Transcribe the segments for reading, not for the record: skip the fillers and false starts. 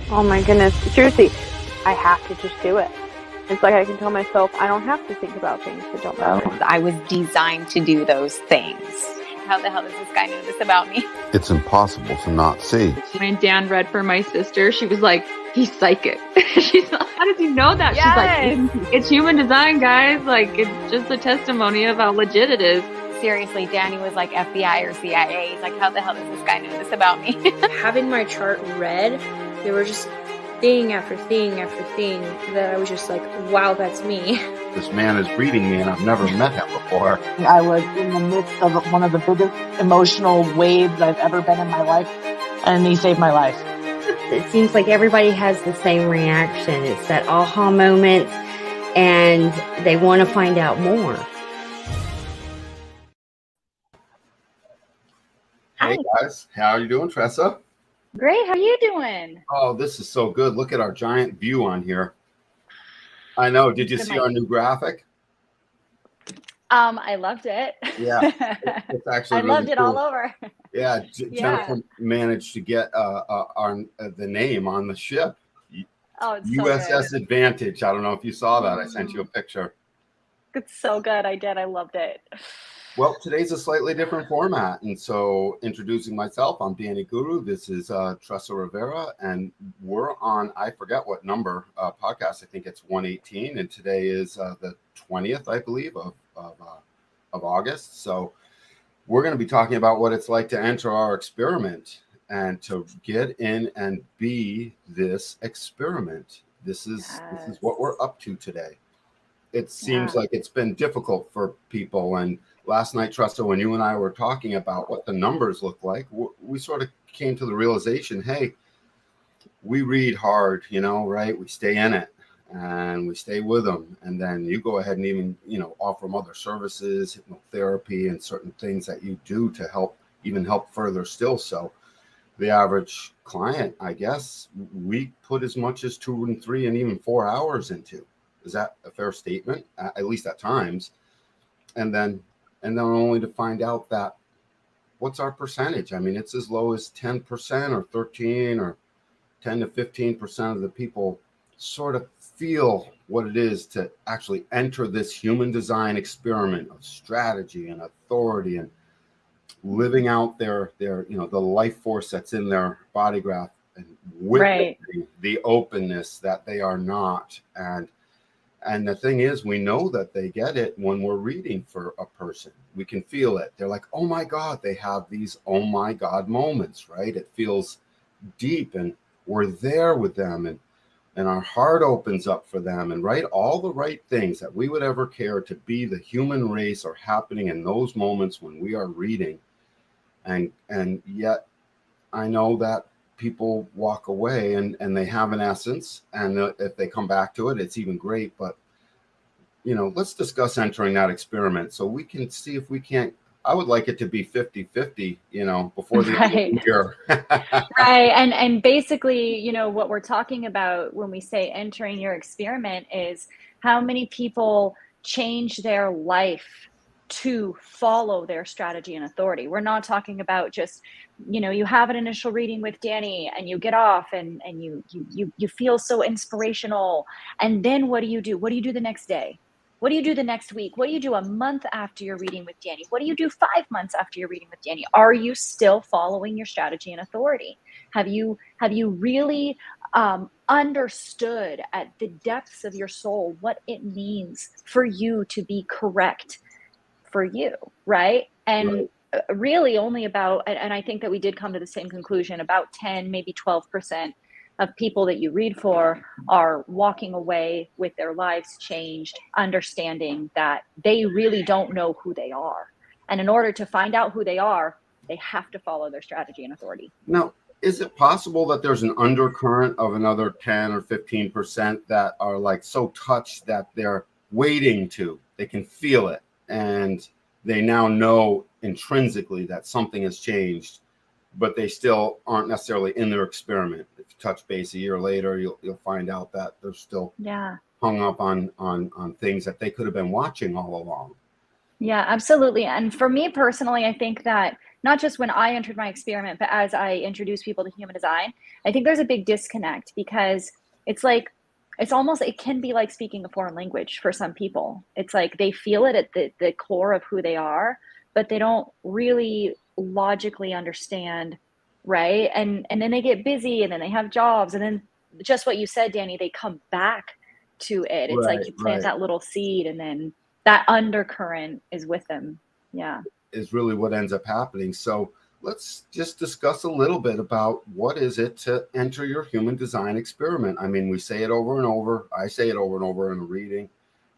Oh my goodness. Seriously, I have to just do it. It's like I can tell myself I don't have to think about things that don't matter. I was designed to do those things. How the hell does this guy know this about me? It's impossible to not see. When Dan read for my sister, she was like, he's psychic. She's like, how did you know that? Yes. She's like, it's human design, guys. Like, it's just a testimony of how legit it is. Seriously, Danny was like FBI or CIA. He's like, how the hell does this guy know this about me? Having my chart read, there were just thing after thing after thing that I was just like, wow, that's me. This man is reading me and I've never met him before. I was in the midst of one of the biggest emotional waves I've ever been in my life, and he saved my life. It seems like everybody has the same reaction. It's that aha moment, and they want to find out more. Hey guys, how are you doing, Tressa? Great. How you doing? Oh, this is so good. Look at our giant view on here. I know. Did you see our new graphic? I loved it. Yeah, it's actually I really loved it cool. all over. Yeah, Jennifer managed to get the name on the ship. Oh, it's USS so good. Advantage. I don't know if you saw that. I sent you a picture. It's so good. I did. I loved it. Well, today's a slightly different format. And so introducing myself, I'm Danny Guru. This is Tressa Rivera. And we're on, I forget what number podcast. I think it's 118. And today is the 20th, I believe, of August. So we're going to be talking about what it's like to enter our experiment and to get in and be this experiment. This is what we're up to today. It seems like it's been difficult for people. And last night, Tressa, when you and I were talking about what the numbers look like, we sort of came to the realization, hey, we read hard, right? We stay in it and we stay with them. And then you go ahead and even, offer them other services, hypnotherapy, and certain things that you do to help further still. So the average client, I guess, we put as much as 2 and 3 and even 4 hours into. Is that a fair statement? At least at times. And then only to find out that what's our percentage? I mean, it's as low as 10% or 13 or 10 to 15% of the people sort of feel what it is to actually enter this human design experiment of strategy and authority and living out their the life force that's in their body graph and witnessing the openness that they are not. And the thing is, we know that they get it when we're reading for a person. We can feel it. They're like, oh my God, they have these oh my God moments, right? It feels deep and we're there with them and our heart opens up for them and all the right things that we would ever care to be the human race are happening in those moments when we are reading. And yet I know that people walk away and they have an essence, and if they come back to it, it's even great. But let's discuss entering that experiment so we can see if we can't. I would like it to be 50-50 before the end of the year. Right. And basically, what we're talking about when we say entering your experiment is how many people change their life to follow their strategy and authority. We're not talking about just, you have an initial reading with Danny and you get off and you feel so inspirational. And then what do you do? What do you do the next day? What do you do the next week? What do you do a month after your reading with Danny? What do you do 5 months after your reading with Danny? Are you still following your strategy and authority? Have you really understood at the depths of your soul what it means for you to be correct for you, right? And really only about, and I think that we did come to the same conclusion, about 10, maybe 12% of people that you read for are walking away with their lives changed, understanding that they really don't know who they are. And in order to find out who they are, they have to follow their strategy and authority. Now, is it possible that there's an undercurrent of another 10 or 15% that are like so touched that they're waiting they can feel it and they now know intrinsically that something has changed, but they still aren't necessarily in their experiment? If you touch base a year later, you'll find out that they're still hung up on things that they could have been watching all along. Yeah, absolutely. And for me personally, I think that not just when I entered my experiment, but as I introduce people to human design, I think there's a big disconnect because it's like, it's almost, it can be like speaking a foreign language for some people. It's like they feel it at the core of who they are, but they don't really logically understand, right? And then they get busy and then they have jobs and then just what you said, Danny, they come back to it. It's like Right, you plant right. that little seed and then that undercurrent is with them. Yeah. Is really what ends up happening. So let's just discuss a little bit about what is it to enter your human design experiment. I mean, we say it over and over. I say it over and over in a reading.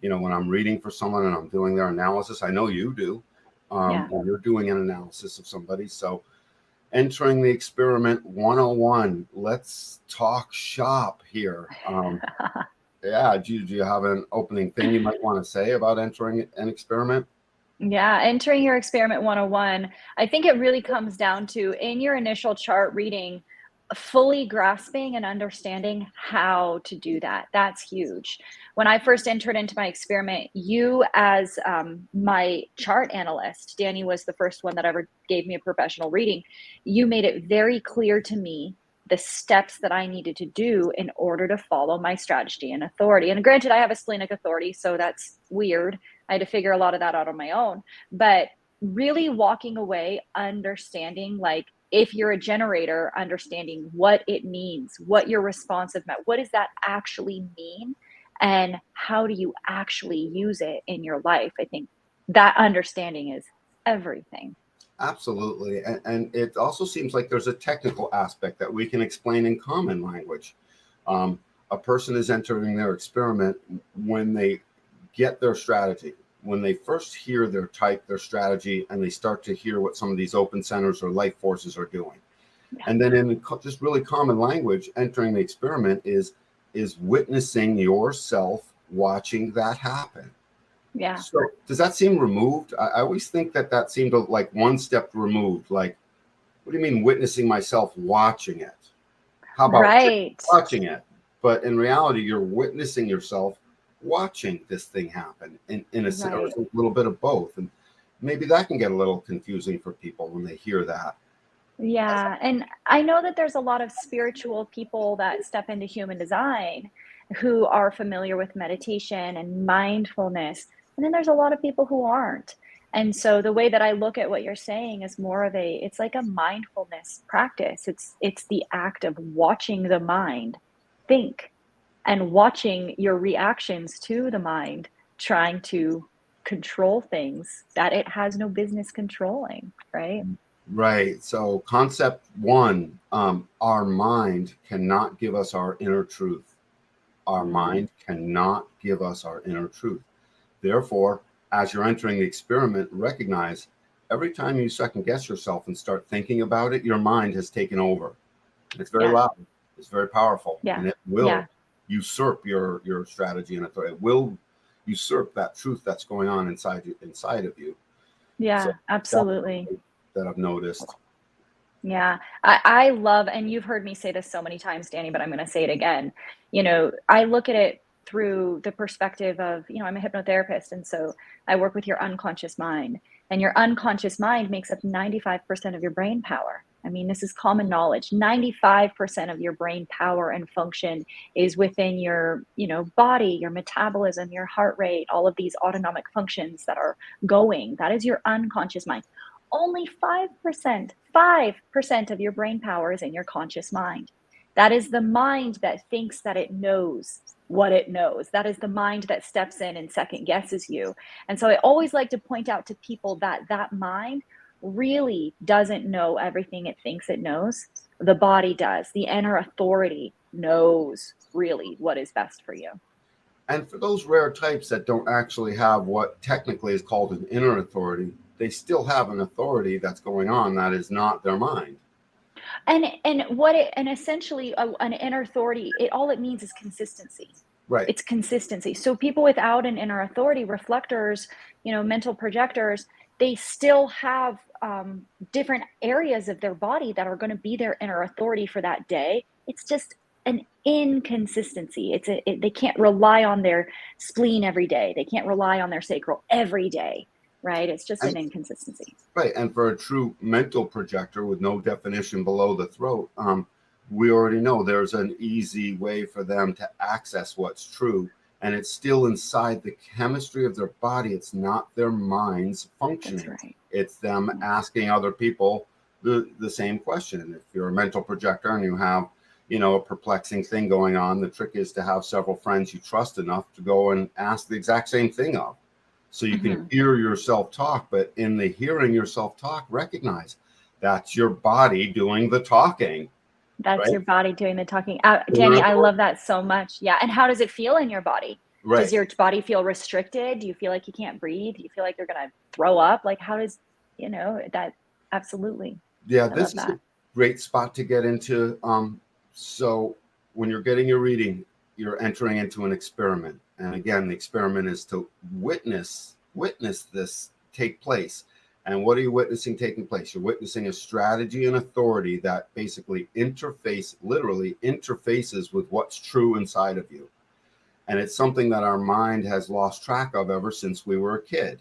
You know, when I'm reading for someone and I'm doing their analysis, I know you do. Yeah. When you're doing an analysis of somebody. So entering the experiment 101. Let's talk shop here. Yeah, do you have an opening thing you might want to say about entering an experiment? Yeah, entering your experiment 101, I think it really comes down to in your initial chart reading, fully grasping and understanding how to do that. That's huge. When I first entered into my experiment, you, as my chart analyst, Danny was the first one that ever gave me a professional reading. You made it very clear to me the steps that I needed to do in order to follow my strategy and authority. And granted, I have a splenic authority, so that's weird. I had to figure a lot of that out on my own. But really walking away, understanding, like, if you're a generator, understanding what it means, what your responsive meant, what does that actually mean? And how do you actually use it in your life? I think that understanding is everything. Absolutely. And it also seems like there's a technical aspect that we can explain in common language. A person is entering their experiment when they get their strategy. When they first hear their type, their strategy, and they start to hear what some of these open centers or life forces are doing. And then in just really common language, entering the experiment is witnessing yourself watching that happen. Yeah. So does that seem removed? I always think that seemed like one step removed. Like, what do you mean witnessing myself watching it? How about Right. watching it? But in reality, you're witnessing yourself watching this thing happen in a sense, or Right. a little bit of both. And maybe that can get a little confusing for people when they hear that. Yeah, and I know that there's a lot of spiritual people that step into human design who are familiar with meditation and mindfulness. And then there's a lot of people who aren't. And so the way that I look at what you're saying is more of a, it's like a mindfulness practice. It's the act of watching the mind think and watching your reactions to the mind trying to control things that it has no business controlling, right? Right. So concept one, our mind cannot give us our inner truth. Our mind cannot give us our inner truth. Therefore, as you're entering the experiment, recognize every time you second guess yourself and start thinking about it, your mind has taken over. It's very Yeah. loud. It's very powerful. Yeah. And it will Yeah. usurp your strategy and authority. It will usurp that truth that's going on inside of you. Yeah, So absolutely. that I've noticed. Yeah. I love, and you've heard me say this so many times, Danny, but I'm going to say it again. You know, I look at it through the perspective of, you know, I'm a hypnotherapist. And so I work with your unconscious mind, and your unconscious mind makes up 95% of your brain power. I mean, this is common knowledge. 95% of your brain power and function is within your, you know, body, your metabolism, your heart rate, all of these autonomic functions that are going. That is your unconscious mind. Only 5% of your brain power is in your conscious mind. That is the mind that thinks that it knows what it knows. That is the mind that steps in and second guesses you. And so I always like to point out to people that that mind really doesn't know everything it thinks it knows. The body does. The inner authority knows really what is best for you. And for those rare types that don't actually have what technically is called an inner authority, they still have an authority that's going on that is not their mind. And essentially an inner authority, all it means is consistency. Right. It's consistency. So people without an inner authority, reflectors, you know, mental projectors, they still have different areas of their body that are going to be their inner authority for that day. It's just an inconsistency. They can't rely on their spleen every day. They can't rely on their sacral every day. right? It's just an inconsistency. Right. And for a true mental projector with no definition below the throat, we already know there's an easy way for them to access what's true. And it's still inside the chemistry of their body. It's not their minds functioning. That's right. It's them asking other people the same question. If you're a mental projector and you have, a perplexing thing going on, the trick is to have several friends you trust enough to go and ask the exact same thing of. So you can hear yourself talk, but in the hearing yourself talk, recognize that's your body doing the talking. That's right? your body doing the talking. Danny, I love that so much. Yeah. And how does it feel in your body? Right. Does your body feel restricted? Do you feel like you can't breathe? Do you feel like you're going to throw up? Like, how does, that? Absolutely. Yeah, this is a great spot to get into. So when you're getting your reading, you're entering into an experiment. And again, the experiment is to witness this take place. And what are you witnessing taking place? You're witnessing a strategy and authority that basically literally interfaces with what's true inside of you. And it's something that our mind has lost track of ever since we were a kid.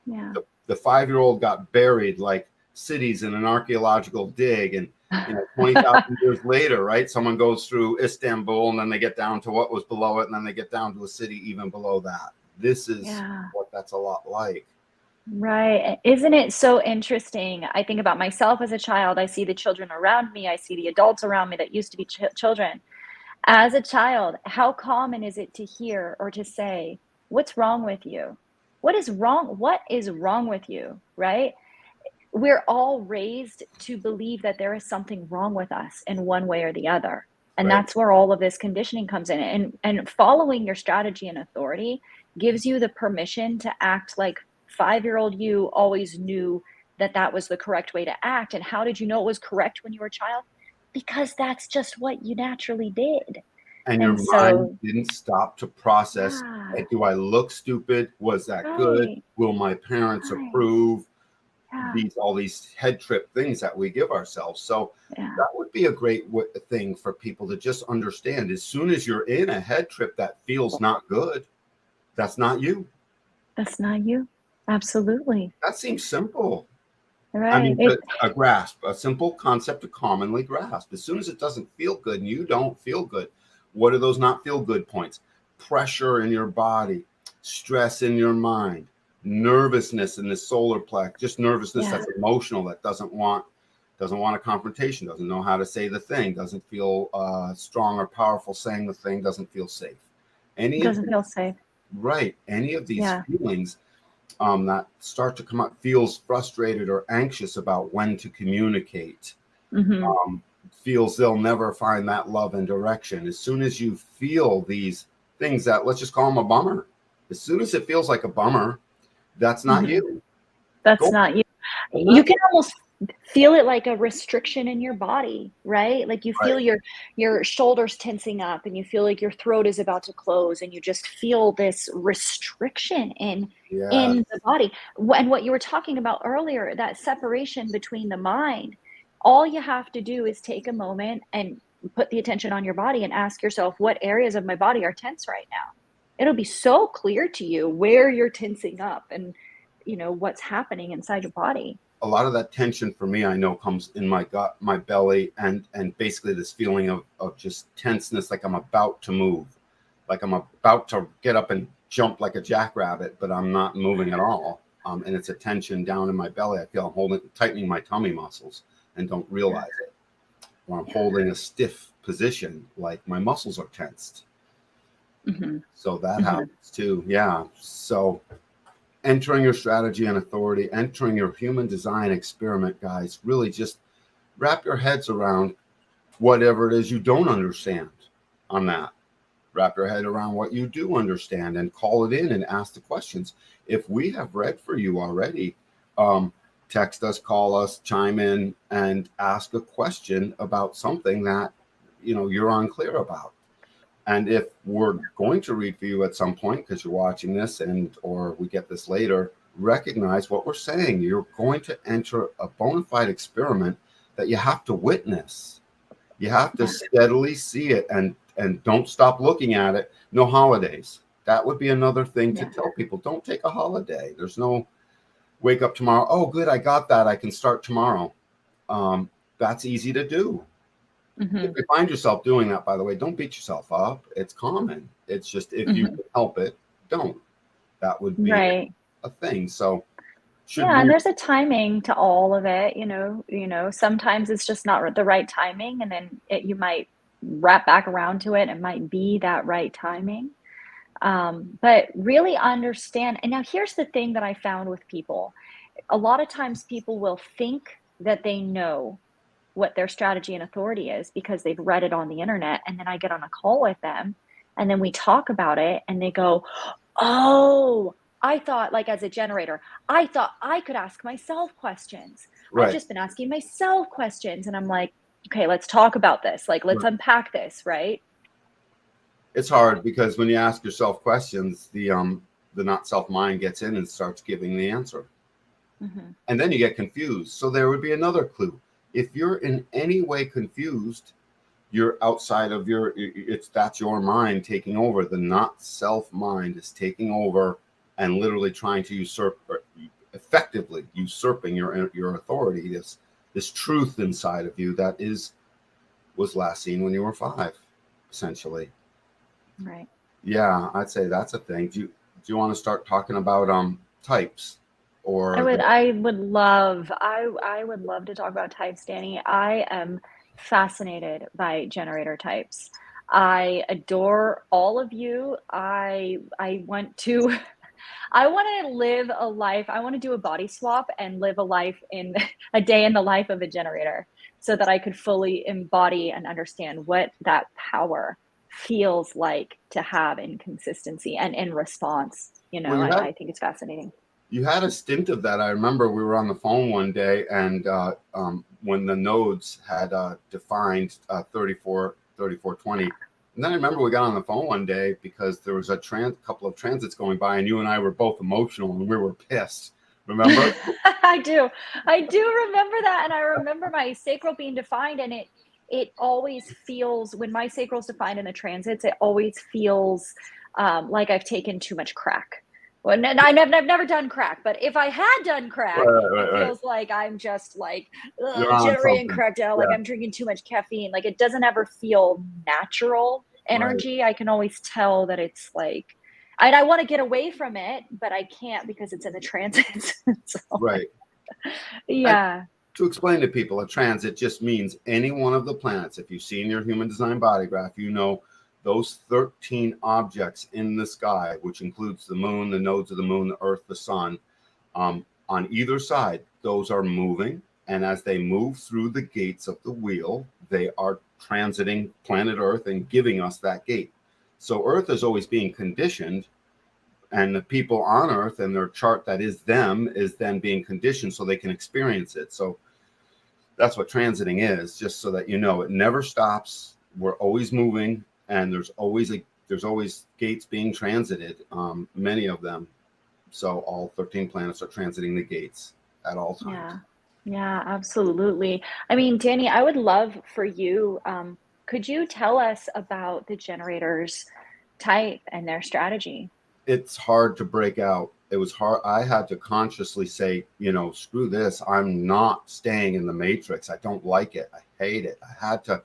Yeah. The 5-year-old got buried like cities in an archaeological dig. And 20,000 years later, right? Someone goes through Istanbul and then they get down to what was below it. And then they get down to a city even below that. This is what that's a lot like. Right. Isn't it so interesting? I think about myself as a child. I see the children around me. I see the adults around me that used to be children. As a child, how common is it to hear or to say, "What's wrong with you? What is wrong? What is wrong with you?" Right? We're all raised to believe that there is something wrong with us in one way or the other. And that's where all of this conditioning comes in. And following your strategy and authority gives you the permission to act like 5-year-old you always knew that was the correct way to act. And how did you know it was correct when you were a child? Because that's just what you naturally did. And your mind didn't stop to process, do I look stupid? Was that good? Will my parents approve? All these head trip things that we give ourselves. So that would be a great thing for people to just understand. As soon as you're in a head trip that feels not good, that's not you. That's not you. Absolutely. That seems simple. Right. I mean, a simple concept to commonly grasp. As soon as it doesn't feel good and you don't feel good, what are those not feel good points? Pressure in your body, stress in your mind, nervousness in the solar plex, just nervousness that's emotional, that doesn't want a confrontation, doesn't know how to say the thing, doesn't feel strong or powerful saying the thing, doesn't feel safe. Doesn't feel safe. Right. Any of these feelings that start to come up, feels frustrated or anxious about when to communicate, feels they'll never find that love and direction. As soon as you feel these things that, let's just call them a bummer, as soon as it feels like a bummer, that's not you. That's not you. You can almost feel it like a restriction in your body, right? Like you feel your shoulders tensing up and you feel like your throat is about to close and you just feel this restriction in the body. And what you were talking about earlier, that separation between the mind, all you have to do is take a moment and put the attention on your body and ask yourself, what areas of my body are tense right now? It'll be so clear to you where you're tensing up and what's happening inside your body. A lot of that tension for me, I know, comes in my gut, my belly, and basically this feeling of just tenseness, like I'm about to move, like I'm about to get up and jump like a jackrabbit, but I'm not moving at all. And it's a tension down in my belly. I feel I'm tightening my tummy muscles and don't realize it. Or I'm holding a stiff position, like my muscles are tensed. So that happens too. Yeah. So entering your strategy and authority, entering your human design experiment, guys, really just wrap your heads around whatever it is you don't understand on that. Wrap your head around what you do understand and call it in and ask the questions. If we have read for you already, text us, call us, chime in, and ask a question about something that you're unclear about. And if we're going to read for you at some point, because you're watching this or we get this later, recognize what we're saying. You're going to enter a bona fide experiment that you have to witness. You have to steadily see it and don't stop looking at it. No holidays. That would be another thing to tell people. Don't take a holiday. There's no wake up tomorrow. Oh, good, I got that. I can start tomorrow. That's easy to do. If you find yourself doing that, by the way, don't beat yourself up. It's common. It's just if you can help it, don't. That would be Right. a thing. So Yeah, and there's a timing to all of it, you know, sometimes it's just not the right timing, and then you might wrap back around to it. It might be that right timing. But really understand. And now here's the thing that I found with people. A lot of times people will think that they know what their strategy and authority is because they've read it on the internet. And then I get on a call with them and then we talk about it and they go, oh, I thought, like, as a generator, I thought I could ask myself questions. I've right. just been asking myself questions. And I'm like, okay, let's talk about this. Like, let's unpack this, right? It's hard because when you ask yourself questions, the not self mind gets in and starts giving the answer. And then you get confused. So there would be another clue. If you're in any way confused, you're outside of that's your mind taking over. The not self mind is taking over and literally trying to effectively usurping your authority. This truth inside of you that was last seen when you were 5, essentially. Right. Yeah, I'd say that's a thing. Do you want to start talking about types? Or I would love to talk about types, Danny. I am fascinated by generator types. I adore all of you. I want to live a life. I want to do a body swap and live a day in the life of a generator so that I could fully embody and understand what that power feels like to have in consistency and in response. You know, I think it's fascinating. You had a stint of that. I remember we were on the phone one day, and when the nodes had defined 3420, and then I remember we got on the phone one day because there was a couple of transits going by, and you and I were both emotional, and we were pissed. Remember? I do remember that, and I remember my sacral being defined, and it always feels, when my sacral is defined in the transits, it always feels like I've taken too much crack. Well, I've never done crack, but if I had done crack, it feels like I'm just like generating crack down, like I'm drinking too much caffeine. Like, it doesn't ever feel natural energy. I can always tell that it's like, and I want to get away from it, but I can't because it's in the transits. So, right. Yeah. To explain to people, a transit just means any one of the planets. If you've seen your human design body graph, you know those 13 objects in the sky, which includes the moon, the nodes of the moon, the earth, the sun, on either side, those are moving. And as they move through the gates of the wheel, they are transiting planet Earth and giving us that gate. So Earth is always being conditioned, and the people on Earth and their chart that is them is then being conditioned so they can experience it. So that's what transiting is, just so that you know, it never stops. We're always moving. And there's always gates being transited, many of them. So all 13 planets are transiting the gates at all times. Yeah, absolutely. I mean, Danny, I would love for you, could you tell us about the generator's type and their strategy? It's hard to break out. It was hard. I had to consciously say, screw this. I'm not staying in the matrix. I don't like it. I hate it. I had to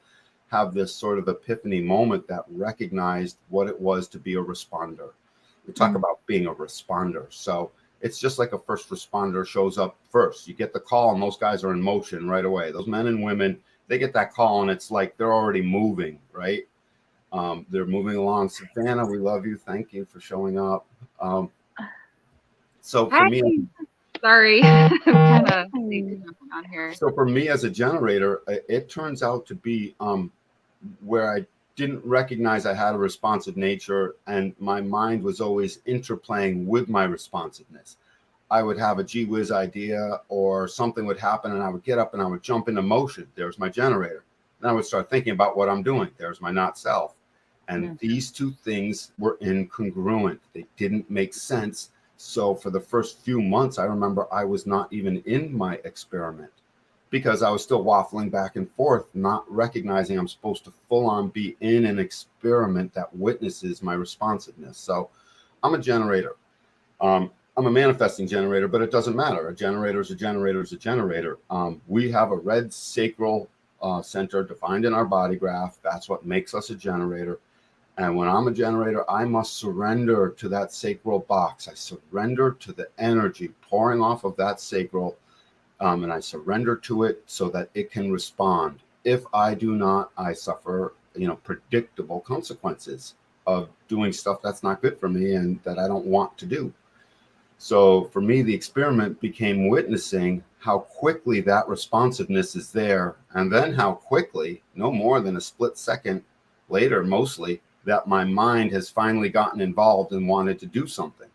have this sort of epiphany moment that recognized what it was to be a responder. We talk about being a responder. So it's just like a first responder shows up first. You get the call and those guys are in motion right away. Those men and women, they get that call and it's like they're already moving, right? They're moving along. Savannah, we love you. Thank you for showing up. So for me, sorry, I'm kind of on here. So for me as a generator, it turns out to be where I didn't recognize I had a responsive nature, and my mind was always interplaying with my responsiveness. I would have a gee whiz idea or something would happen and I would get up and I would jump into motion. There's my generator. Then I would start thinking about what I'm doing. There's my not self. And these two things were incongruent. They didn't make sense. So for the first few months, I remember I was not even in my experiment because I was still waffling back and forth, not recognizing I'm supposed to full on be in an experiment that witnesses my responsiveness. So I'm a generator. I'm a manifesting generator, but it doesn't matter. A generator is a generator is a generator. We have a red sacral center defined in our body graph. That's what makes us a generator. And when I'm a generator, I must surrender to that sacral box. I surrender to the energy pouring off of that sacral, and I surrender to it so that it can respond. If I do not, I suffer, predictable consequences of doing stuff that's not good for me and that I don't want to do. So for me, the experiment became witnessing how quickly that responsiveness is there, and then how quickly, no more than a split second later, mostly, that my mind has finally gotten involved and wanted to do something.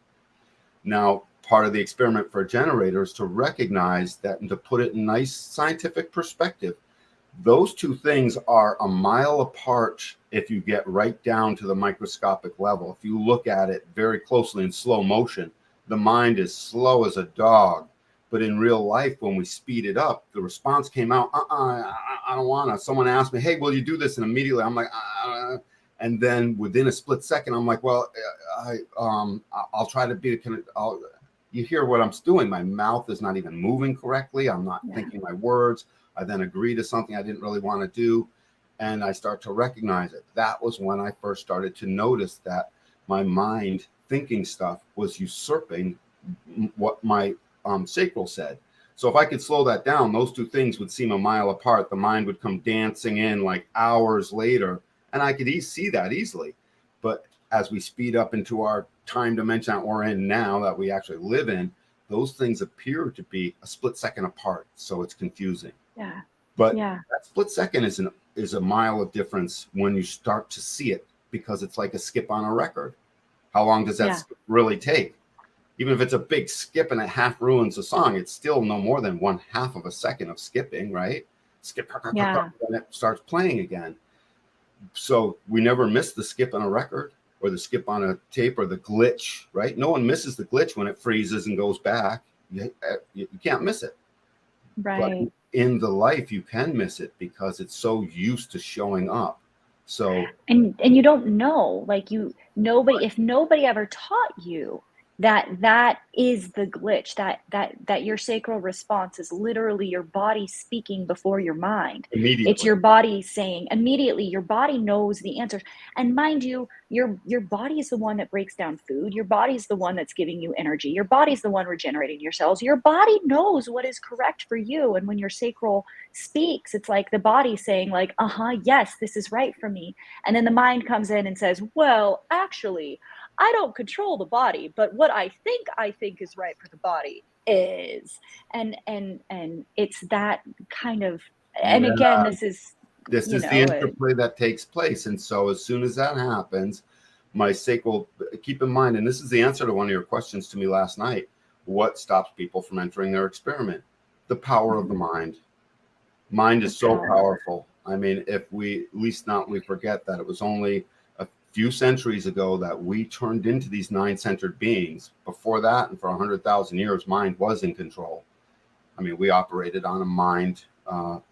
Now, part of the experiment for a generator is to recognize that, and to put it in nice scientific perspective, those two things are a mile apart if you get right down to the microscopic level. If you look at it very closely in slow motion, the mind is slow as a dog. But in real life, when we speed it up, the response came out, I don't want to. Someone asked me, hey, will you do this? And immediately I'm like, and then within a split second, I'm like, well, I'll try to be, you hear what I'm doing. My mouth is not even moving correctly. I'm not thinking my words. I then agree to something I didn't really want to do. And I start to recognize it. That was when I first started to notice that my mind thinking stuff was usurping what my sacral said. So if I could slow that down, those two things would seem a mile apart. The mind would come dancing in like hours later, and I could see that easily. But as we speed up into our time dimension that we're in now, that we actually live in, those things appear to be a split second apart. So it's confusing. Yeah. But that split second is a mile of difference when you start to see it, because it's like a skip on a record. How long does that skip really take? Even if it's a big skip and it half ruins a song, it's still no more than 1/2 of a second of skipping, right? Skip, and it starts playing again. So we never miss the skip on a record or the skip on a tape or the glitch, right? No one misses the glitch when it freezes and goes back. You can't miss it. Right. But in the life, you can miss it because it's so used to showing up. So and you don't know, like if nobody ever taught you that is the glitch, that your sacral response is literally your body speaking before your mind. Immediately. It's your body saying immediately. Your body knows the answers. And mind you, your body is the one that breaks down food. Your body is the one that's giving you energy. Your body is the one regenerating your cells. Your body knows what is correct for you. And when your sacral speaks, it's like the body saying like, yes, this is right for me. And then the mind comes in and says, well, actually, I don't control the body, but what I think is right for the body is, and it's that kind of, and again, this is the interplay that takes place. And so as soon as that happens, my sacral, keep in mind, and this is the answer to one of your questions to me last night, what stops people from entering their experiment? The power of the mind. Mind is so powerful. I mean, if we, at least not we forget that it was only a few centuries ago that we turned into these 9-centered beings. Before that, and for 100,000 years, mind was in control. I mean, we operated on a mind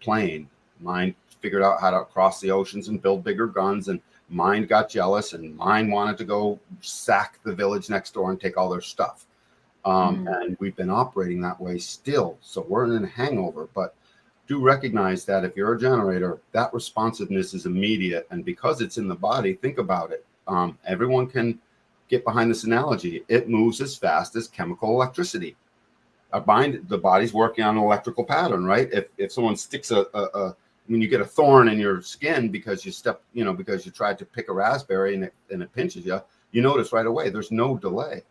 plane. Mind figured out how to cross the oceans and build bigger guns, and mind got jealous, and mind wanted to go sack the village next door and take all their stuff. And we've been operating that way still. So we're in a hangover, but do recognize that if you're a generator, that responsiveness is immediate. And because it's in the body, think about it. Everyone can get behind this analogy. It moves as fast as chemical electricity. The body's working on an electrical pattern, right? If someone sticks when you get a thorn in your skin because because you tried to pick a raspberry and it pinches you, you notice right away, there's no delay.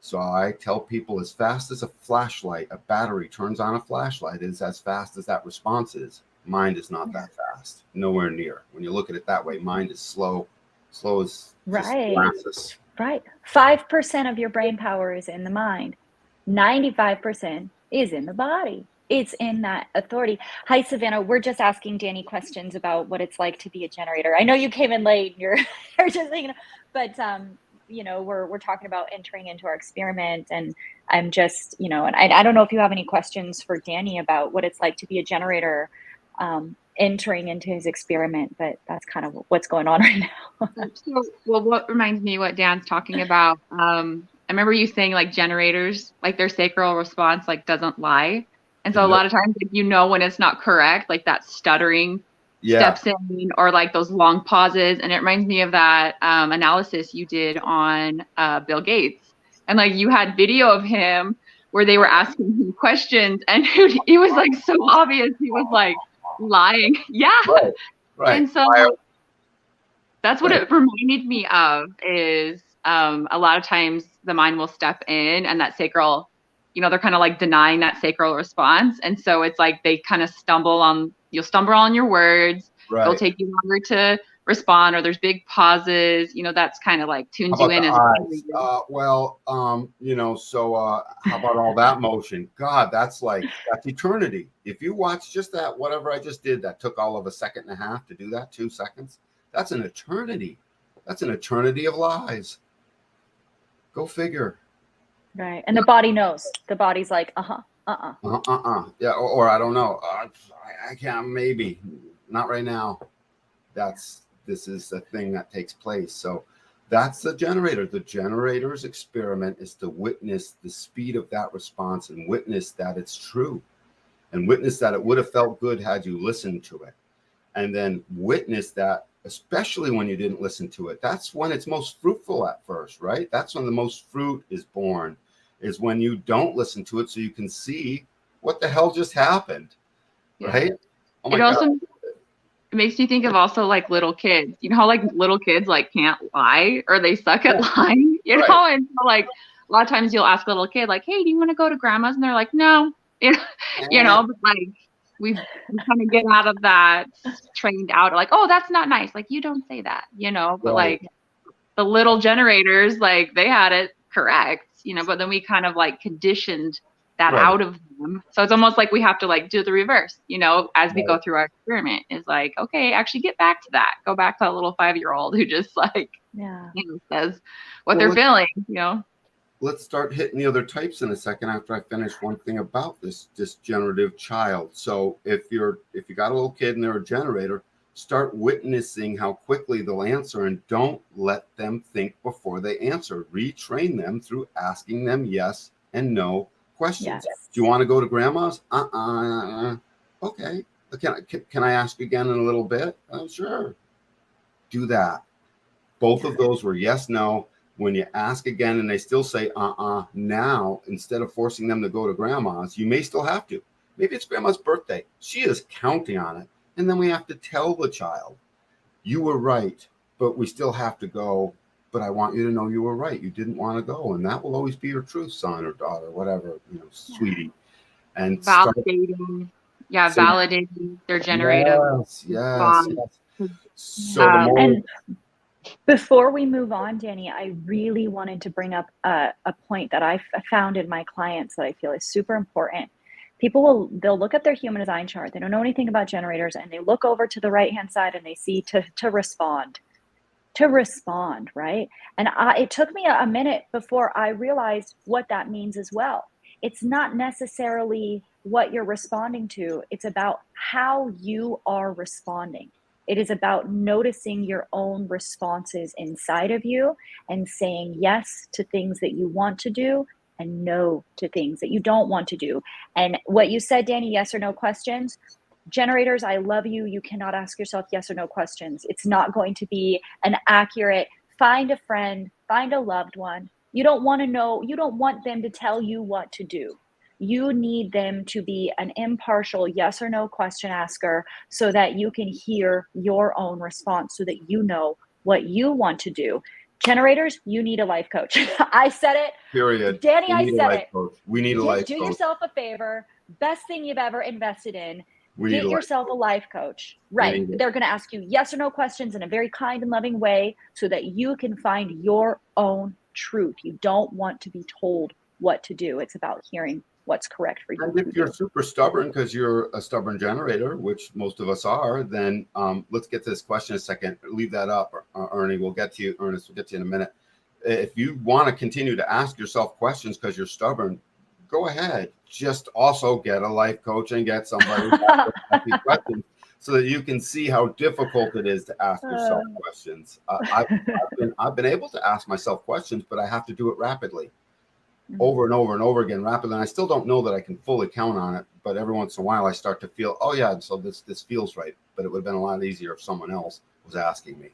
So I tell people, as fast as a flashlight, a battery turns on a flashlight, is as fast as that response is. Mind is not that fast, nowhere near. When you look at it that way, mind is slow as molasses. Right. 5% of your brain power is in the mind. 95% is in the body. It's in that authority. Hi, Savannah. We're just asking Danny questions about what it's like to be a generator. I know you came in late. You're just thinking, but we're talking about entering into our experiment, and I'm just, and I don't know if you have any questions for Danny about what it's like to be a generator entering into his experiment, but that's kind of what's going on right now. Well, what reminds me what Dan's talking about, I remember you saying like generators, like their sacral response like doesn't lie. And so a lot of times, like, you know, when it's not correct, like that stuttering steps in, or like those long pauses. And it reminds me of that analysis you did on Bill Gates. And like you had video of him where they were asking him questions, and it was like so obvious he was like lying. Yeah. Right. And so that's what it reminded me of, is a lot of times the mind will step in, and that sacral, you know, they're kind of like denying that sacral response. And so it's like they kind of you'll stumble on your words. Right. It'll take you longer to respond, or there's big pauses. You know, that's kind of like tunes you in as you know, so how about all that motion? God, that's eternity. If you watch just that, whatever I just did, that took all of a second and a half to do that, 2 seconds. That's an eternity. That's an eternity of lies. Go figure. Right. And the body knows. The body's like, Yeah, or I don't know. I can't, maybe. Not right now. This is the thing that takes place. So that's the generator. The generator's experiment is to witness the speed of that response, and witness that it's true, and witness that it would have felt good had you listened to it. And then witness that, especially when you didn't listen to it, that's when it's most fruitful at first, right? That's when the most fruit is born, is when you don't listen to it, so you can see what the hell just happened, right? Oh my God. It makes me think of also like little kids. You know how like little kids like can't lie, or they suck at lying, you know? And so, like, a lot of times you'll ask a little kid like, hey, do you want to go to grandma's? And they're like, no, you know, but like we kind of get out of that, trained out like, oh, that's not nice. Like, you don't say that, you know, but like the little generators, like they had it correct, you know, but then we kind of like conditioned that out of them. So it's almost like we have to like do the reverse, you know, as we go through our experiment, is like, okay, actually get back to that. Go back to that little 5-year-old who just like, you know, says what they're feeling, you know. Let's start hitting the other types in a second after I finish one thing about this generative child. So if you got a little kid and they're a generator, start witnessing how quickly they'll answer, and don't let them think before they answer. Retrain them through asking them yes and no questions. Do you want to go to grandma's? Okay. Can I ask again in a little bit? Sure. Do that. Both of those were yes, no. When you ask again and they still say now, instead of forcing them to go to grandma's, you may still have to. Maybe it's grandma's birthday. She is counting on it. And then we have to tell the child, you were right, but we still have to go. But I want you to know you were right. You didn't want to go. And that will always be your truth, son or daughter, whatever, you know, sweetie. And validating, validating their generative. Yes. So and before we move on, Danny, I really wanted to bring up a point that I found in my clients that I feel is super important. People they'll look at their human design chart. They don't know anything about generators, and they look over to the right-hand side and they see to respond, right? And it took me a minute before I realized what that means as well. It's not necessarily what you're responding to. It's about how you are responding. It is about noticing your own responses inside of you and saying yes to things that you want to do and no to things that you don't want to do. And what you said, Danny, yes or no questions. Generators, I love you. You cannot ask yourself yes or no questions. It's not going to be an accurate, find a friend, find a loved one. You don't want to know, you don't want them to tell you what to do. You need them to be an impartial yes or no question asker so that you can hear your own response, so that you know what you want to do. Generators, you need a life coach. I said it. Period. Danny, I said it. We need a life coach. Do yourself a favor. Best thing you've ever invested in. Get yourself a life coach. Right. They're going to ask you yes or no questions in a very kind and loving way so that you can find your own truth. You don't want to be told what to do. It's about hearing what's correct for you. And if you're super stubborn because you're a stubborn generator, which most of us are, then let's get to this question a second. Leave that up, Ernie. We'll get to you, Ernest. We'll get to you in a minute. If you want to continue to ask yourself questions because you're stubborn, go ahead. Just also get a life coach and get somebody to ask questions. so that you can see how difficult it is to ask yourself questions. I've been able to ask myself questions, but I have to do it rapidly, over and over and over again, rapidly. And I still don't know that I can fully count on it, but every once in a while I start to feel, oh yeah, so this feels right. But it would have been a lot easier if someone else was asking me.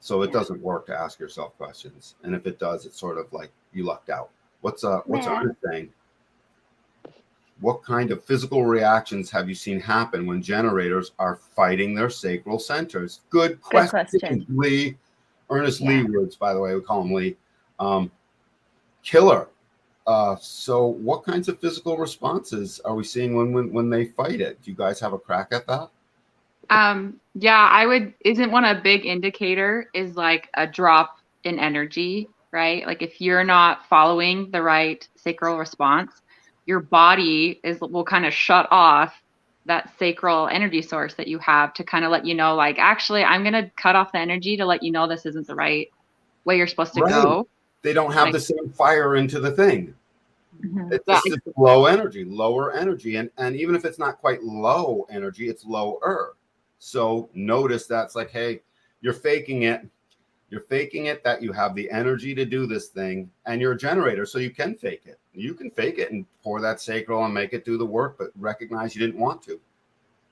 So it doesn't work to ask yourself questions. And if it does, it's sort of like you lucked out. What's Ernest saying? What kind of physical reactions have you seen happen when generators are fighting their sacral centers? Good question. Lee. Ernest Lee Woods, by the way, we call him Lee. Killer. So what kinds of physical responses are we seeing when they fight it? Do you guys have a crack at that? Isn't one a big indicator is like a drop in energy, right? Like if you're not following the right sacral response, your body will kind of shut off that sacral energy source that you have to kind of let you know, like, actually, I'm going to cut off the energy to let you know this isn't the right way you're supposed to go. They don't have the same fire into the thing. It's just lower energy. And even if it's not quite low energy, it's lower. So notice that's like, hey, you're faking it. You're faking it that you have the energy to do this thing, and you're a generator, so you can fake it. You can fake it and pour that sacral and make it do the work, but recognize you didn't want to.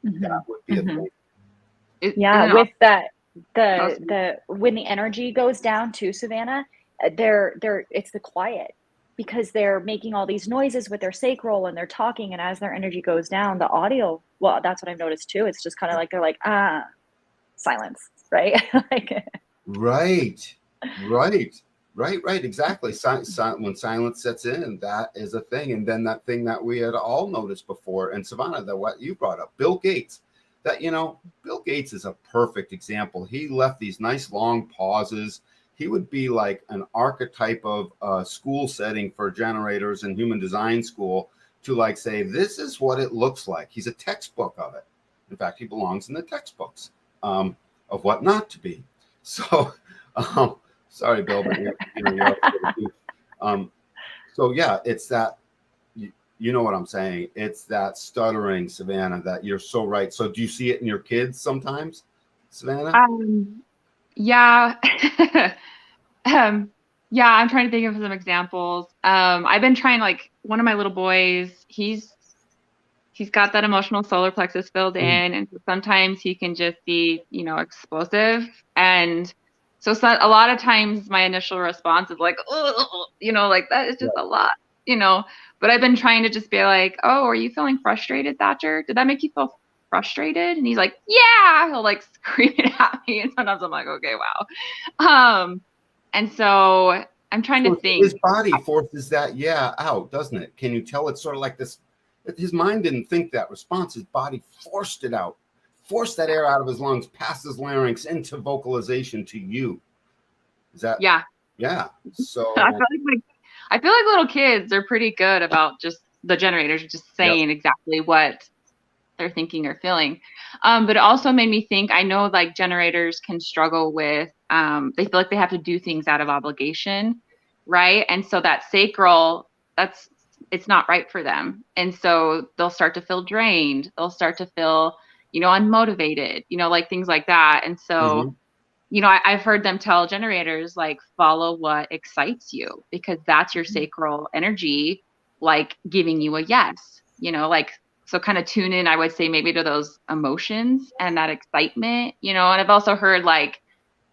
That would be a thing. With that, the when the energy goes down too, Savannah, it's the quiet, because they're making all these noises with their sacral and they're talking, and as their energy goes down, the audio, well, that's what I've noticed too. It's just kind of like they're like, silence, right? Right, exactly. When silence sets in, that is a thing. And then that thing that we had all noticed before, and Savannah, that what you brought up, Bill Gates, Bill Gates is a perfect example. He left these nice long pauses. He would be like an archetype of a school setting for generators in human design school to like say, this is what it looks like. He's a textbook of it. In fact, he belongs in the textbooks of what not to be. So, sorry, Bill, but so yeah, it's that, you know what I'm saying? It's that stuttering, Savannah, that you're so right. So do you see it in your kids sometimes, Savannah? Yeah. I'm trying to think of some examples. I've been trying, like, one of my little boys, he's got that emotional solar plexus filled in, and sometimes he can just be, explosive. And so a lot of times my initial response is like, oh, like that is just a lot, but I've been trying to just be like, oh, are you feeling frustrated, Thatcher? Did that make you feel frustrated? And he's like, yeah, he'll like scream it at me. And sometimes I'm like, okay, wow. And so I'm trying to think. His body forces that out, doesn't it? Can you tell it's sort of like this? His mind didn't think that response. His body forced it out, forced that air out of his lungs, past his larynx into vocalization to you. Is that? Yeah. So I feel like little kids are pretty good about just the generators just saying exactly what they're thinking or feeling. But it also made me think, I know like generators can struggle with, they feel like they have to do things out of obligation, right? And so that sacral, it's not right for them. And so they'll start to feel drained. They'll start to feel, unmotivated, like things like that. And so, I've heard them tell generators, like, follow what excites you, because that's your sacral energy, like giving you a yes, so kind of tune in, I would say, maybe to those emotions and that excitement, and I've also heard like,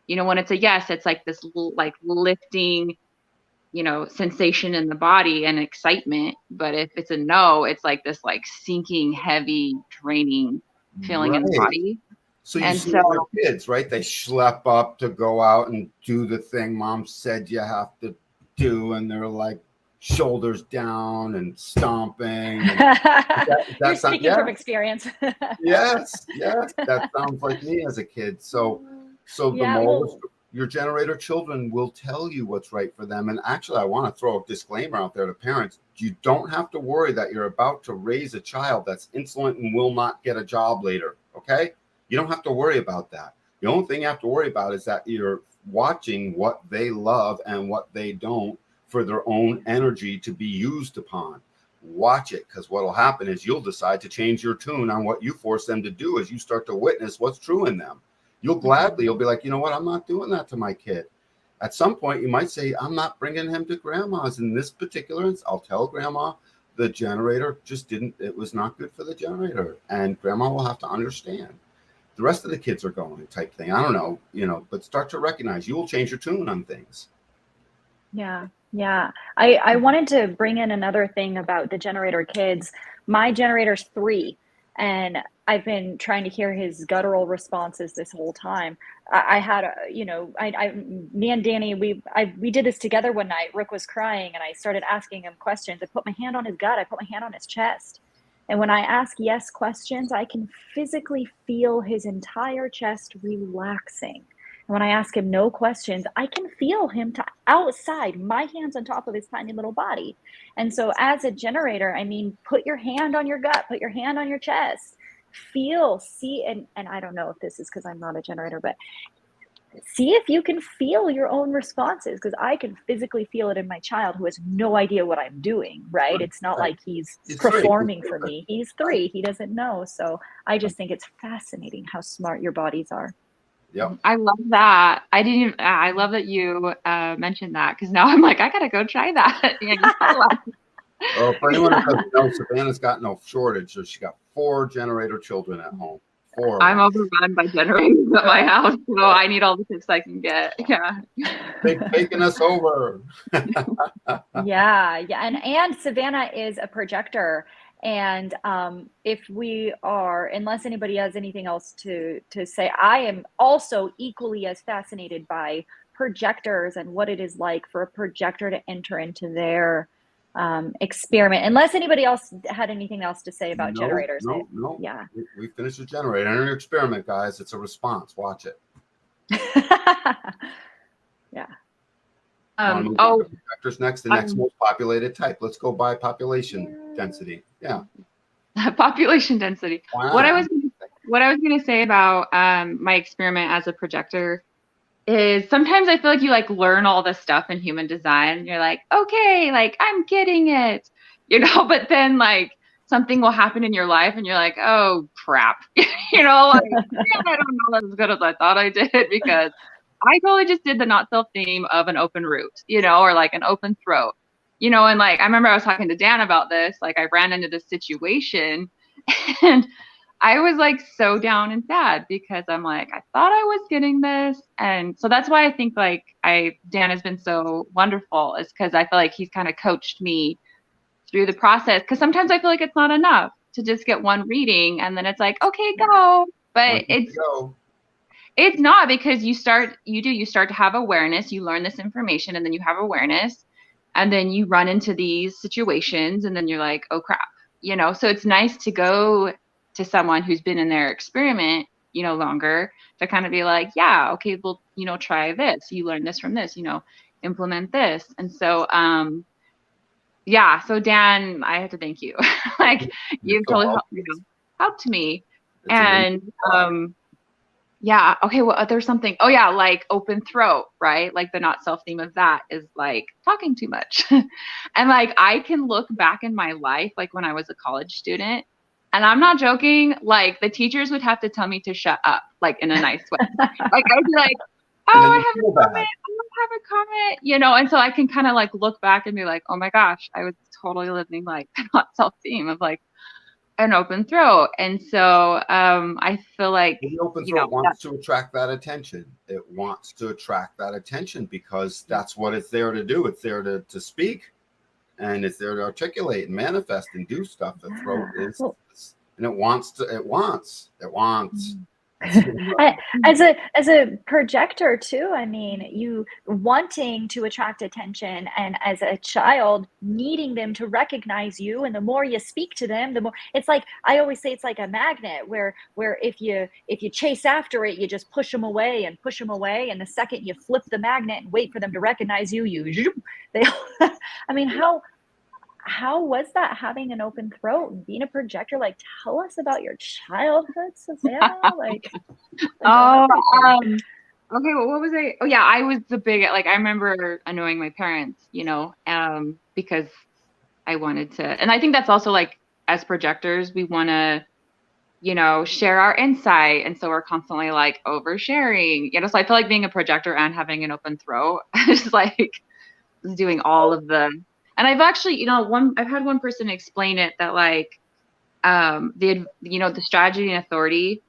when it's a yes, it's like this like lifting, sensation in the body and excitement. But if it's a no, it's like this like sinking, heavy, draining feeling in the body. So you see your kids, right? They schlep up to go out and do the thing mom said you have to do, and they're like shoulders down and stomping. And You're speaking from experience. Yes, that sounds like me as a kid. So your generator children will tell you what's right for them. And actually, I want to throw a disclaimer out there to parents. You don't have to worry that you're about to raise a child that's insolent and will not get a job later, okay? You don't have to worry about that. The only thing you have to worry about is that you're watching what they love and what they don't for their own energy to be used upon. watch it, because what will happen is you'll decide to change your tune on what you force them to do as you start to witness what's true in them. You'll be like, you know what, I'm not doing that to my kid. At some point, you might say, I'm not bringing him to grandma's. In this particular instance, I'll tell grandma the generator just it was not good for the generator. And grandma will have to understand. The rest of the kids are going type thing. I don't know, but start to recognize you will change your tune on things. Yeah. Yeah. I wanted to bring in another thing about the generator kids. My generator's 3, and I've been trying to hear his guttural responses this whole time. I had me and Danny, we did this together one night. Rick was crying and I started asking him questions. I put my hand on his gut. I put my hand on his chest. And when I ask yes questions, I can physically feel his entire chest relaxing. And when I ask him no questions, I can feel him outside, my hands on top of his tiny little body. And so as a generator, I mean, put your hand on your gut, put your hand on your chest, feel, see, and I don't know if this is because I'm not a generator, but see if you can feel your own responses, because I can physically feel it in my child who has no idea what I'm doing, right? It's not like he's performing for me. He's 3. He doesn't know. So I just think it's fascinating how smart your bodies are. Yep. I love that. I love that you mentioned that, because now I'm like, I gotta go try that. Well, for anyone who doesn't know, Savannah's got no shortage. So she got 4 generator children at home. 4. I'm overrun by generators at my house, so I need all the tips I can get. Yeah. They've taken us over. Yeah. And Savannah is a projector. And if we are, unless anybody has anything else to say, I am also equally as fascinated by projectors and what it is like for a projector to enter into their experiment. Unless anybody else had anything else to say about generators. No. Yeah. We finished the generator. Enter your experiment, guys. It's a response. Watch it. Yeah. Projectors next. The next most populated type. Let's go by population density. Yeah. Population density. Wow. What I was going to say about my experiment as a projector is sometimes I feel like you learn all this stuff in human design. And you're like, okay, I'm getting it, but then something will happen in your life and you're like, oh crap, I don't know as good as I thought I did, because I totally just did the not self theme of an open root, or an open throat, and I remember I was talking to Dan about this. I ran into this situation and I was so down and sad, because I'm I thought I was getting this. And so that's why I think Dan has been so wonderful, is because I feel like he's kind of coached me through the process. Because sometimes I feel like it's not enough to just get one reading and then it's okay, go. But it's not, because you start to have awareness. You learn this information and then you have awareness, and then you run into these situations and then you're like, oh crap, so it's nice to go to someone who's been in their experiment, longer, to kind of be like, yeah, okay, well, try this. You learn this from this, implement this. And so, so Dan, I have to thank you. You've totally helped me. And, okay, well, there's something, open throat, right? The not self theme of that is talking too much. And I can look back in my life, when I was a college student, and I'm not joking, the teachers would have to tell me to shut up, in a nice way. I'd be like, oh, I have a comment, and so I can kind of look back and be like, oh my gosh, I was totally living not self-theme of an open throat. And so I feel like the open throat wants to attract that attention. It wants to attract that attention because that's what it's there to do. It's there to speak. And it's there to articulate and manifest and do stuff. The throat is, and it wants. As a projector too, I mean, you wanting to attract attention, and as a child needing them to recognize you, and the more you speak to them, the more it's I always say it's like a magnet where if you chase after it, you just push them away, and the second you flip the magnet and wait for them to recognize you, they I mean, how was that, having an open throat and being a projector? Tell us about your childhood, Savannah. Okay, well, what was I? Oh yeah, I was the big, I remember annoying my parents, because I wanted to, and I think that's also like, as projectors, we want to, you know, share our insight. And so we're constantly like oversharing, you know, so I feel like being a projector and having an open throat is like doing all of the, and I've actually, you know, I've had one person explain it that like, you know, the strategy and authority,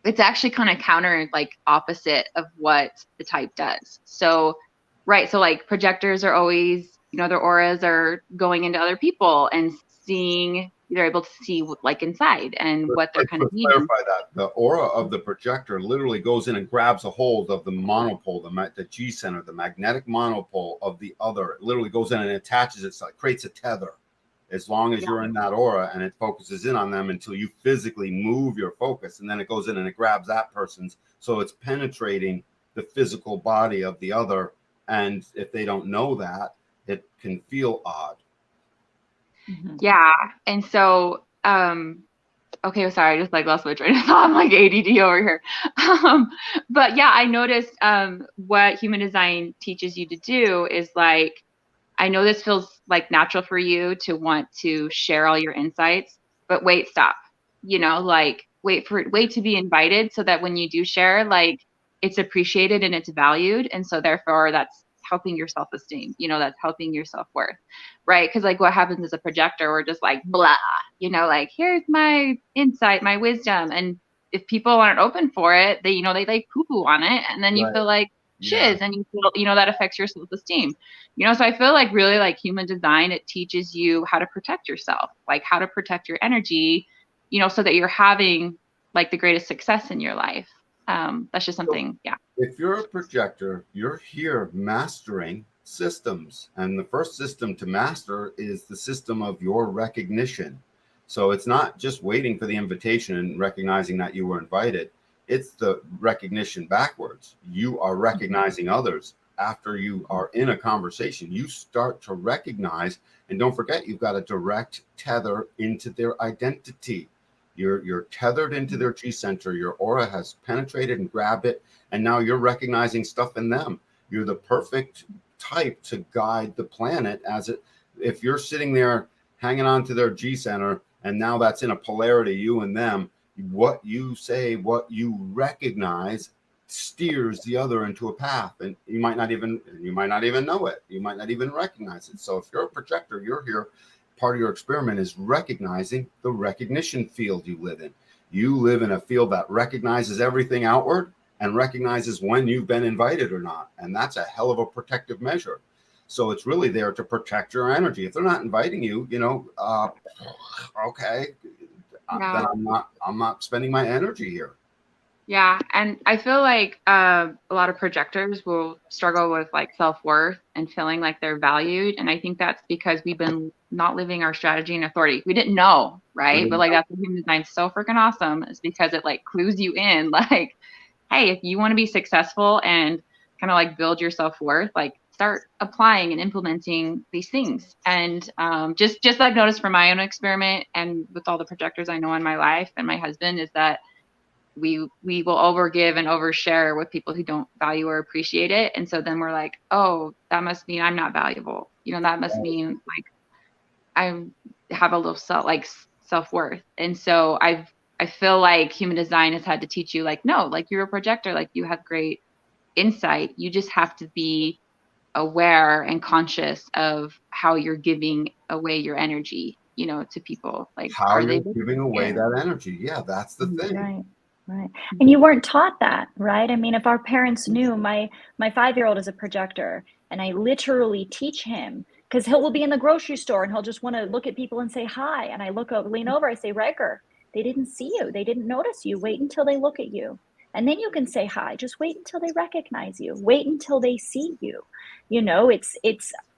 it's actually kind of counter, like opposite of what the type does. So, right. So like projectors are always, you know, their auras are going into other people and seeing, they're able to see like inside and what they're kind of needing. Clarify that the aura of the projector literally goes in and grabs a hold of the monopole, the G center, the magnetic monopole of the other. It literally goes in and attaches it, like creates a tether. As long as you're in that aura, and it focuses in on them until you physically move your focus, and then it goes in and it grabs that person's. So it's penetrating the physical body of the other. And if they don't know that, it can feel odd. Yeah. And so, okay, sorry, I just like lost my train of thought. I'm like ADD over here. But yeah, I noticed what human design teaches you to do is like, I know this feels like natural for you to want to share all your insights, but wait, stop. You know, like wait to be invited so that when you do share, like it's appreciated and it's valued. And so therefore that's helping your self-esteem, you know, that's helping your self-worth, right? Because like what happens as a projector, we're just like, blah, you know, like here's my insight, my wisdom. And if people aren't open for it, they, you know, they like poo-poo on it. And then you feel like shiz, and you feel, you know, that affects your self-esteem. You know, so I feel like really like human design, it teaches you how to protect yourself, like how to protect your energy, you know, so that you're having like the greatest success in your life. That's just something, yeah. If you're a projector, you're here mastering systems. And the first system to master is the system of your recognition. So it's not just waiting for the invitation and recognizing that you were invited. It's the recognition backwards. You are recognizing others. After you are in a conversation, you start to recognize, and don't forget, you've got a direct tether into their identity. You're tethered into their G center. Your aura has penetrated and grabbed it, and now you're recognizing stuff in them. You're the perfect type to guide the planet as it. If you're sitting there hanging on to their G center, and now that's in a polarity, you and them, what you say, what you recognize, steers the other into a path, and you might not even know it. You might not even recognize it. So if you're a projector, you're here. Part of your experiment is recognizing the recognition field you live in. You live in a field that recognizes everything outward and recognizes when you've been invited or not. And that's a hell of a protective measure. So it's really there to protect your energy. If they're not inviting you, you know, okay, then I'm not spending my energy here. Yeah. And I feel like a lot of projectors will struggle with like self-worth and feeling like they're valued. And I think that's because we've been not living our strategy and authority. We didn't know, right? But like that's what human design's so freaking awesome, is because it like clues you in like, hey, if you want to be successful and kind of like build your self-worth, like start applying and implementing these things. And just like noticed from my own experiment and with all the projectors I know in my life and my husband, is that we will overgive and overshare with people who don't value or appreciate it. And so then we're like, oh, that must mean I'm not valuable. You know, that must mean like I have a little self-worth. And so I feel like human design has had to teach you like, no, like you're a projector, like you have great insight. You just have to be aware and conscious of how you're giving away your energy, you know, to people. Like how are they giving away that energy? Yeah, that's the thing. Right. Right. And you weren't taught that, right? I mean, if our parents knew, my 5-year-old is a projector, and I literally teach him, because will be in the grocery store and he'll just want to look at people and say hi. And I lean over, I say, Riker, they didn't see you. They didn't notice you. Wait until they look at you. And then you can say hi. Just wait until they recognize you. Wait until they see you. You know,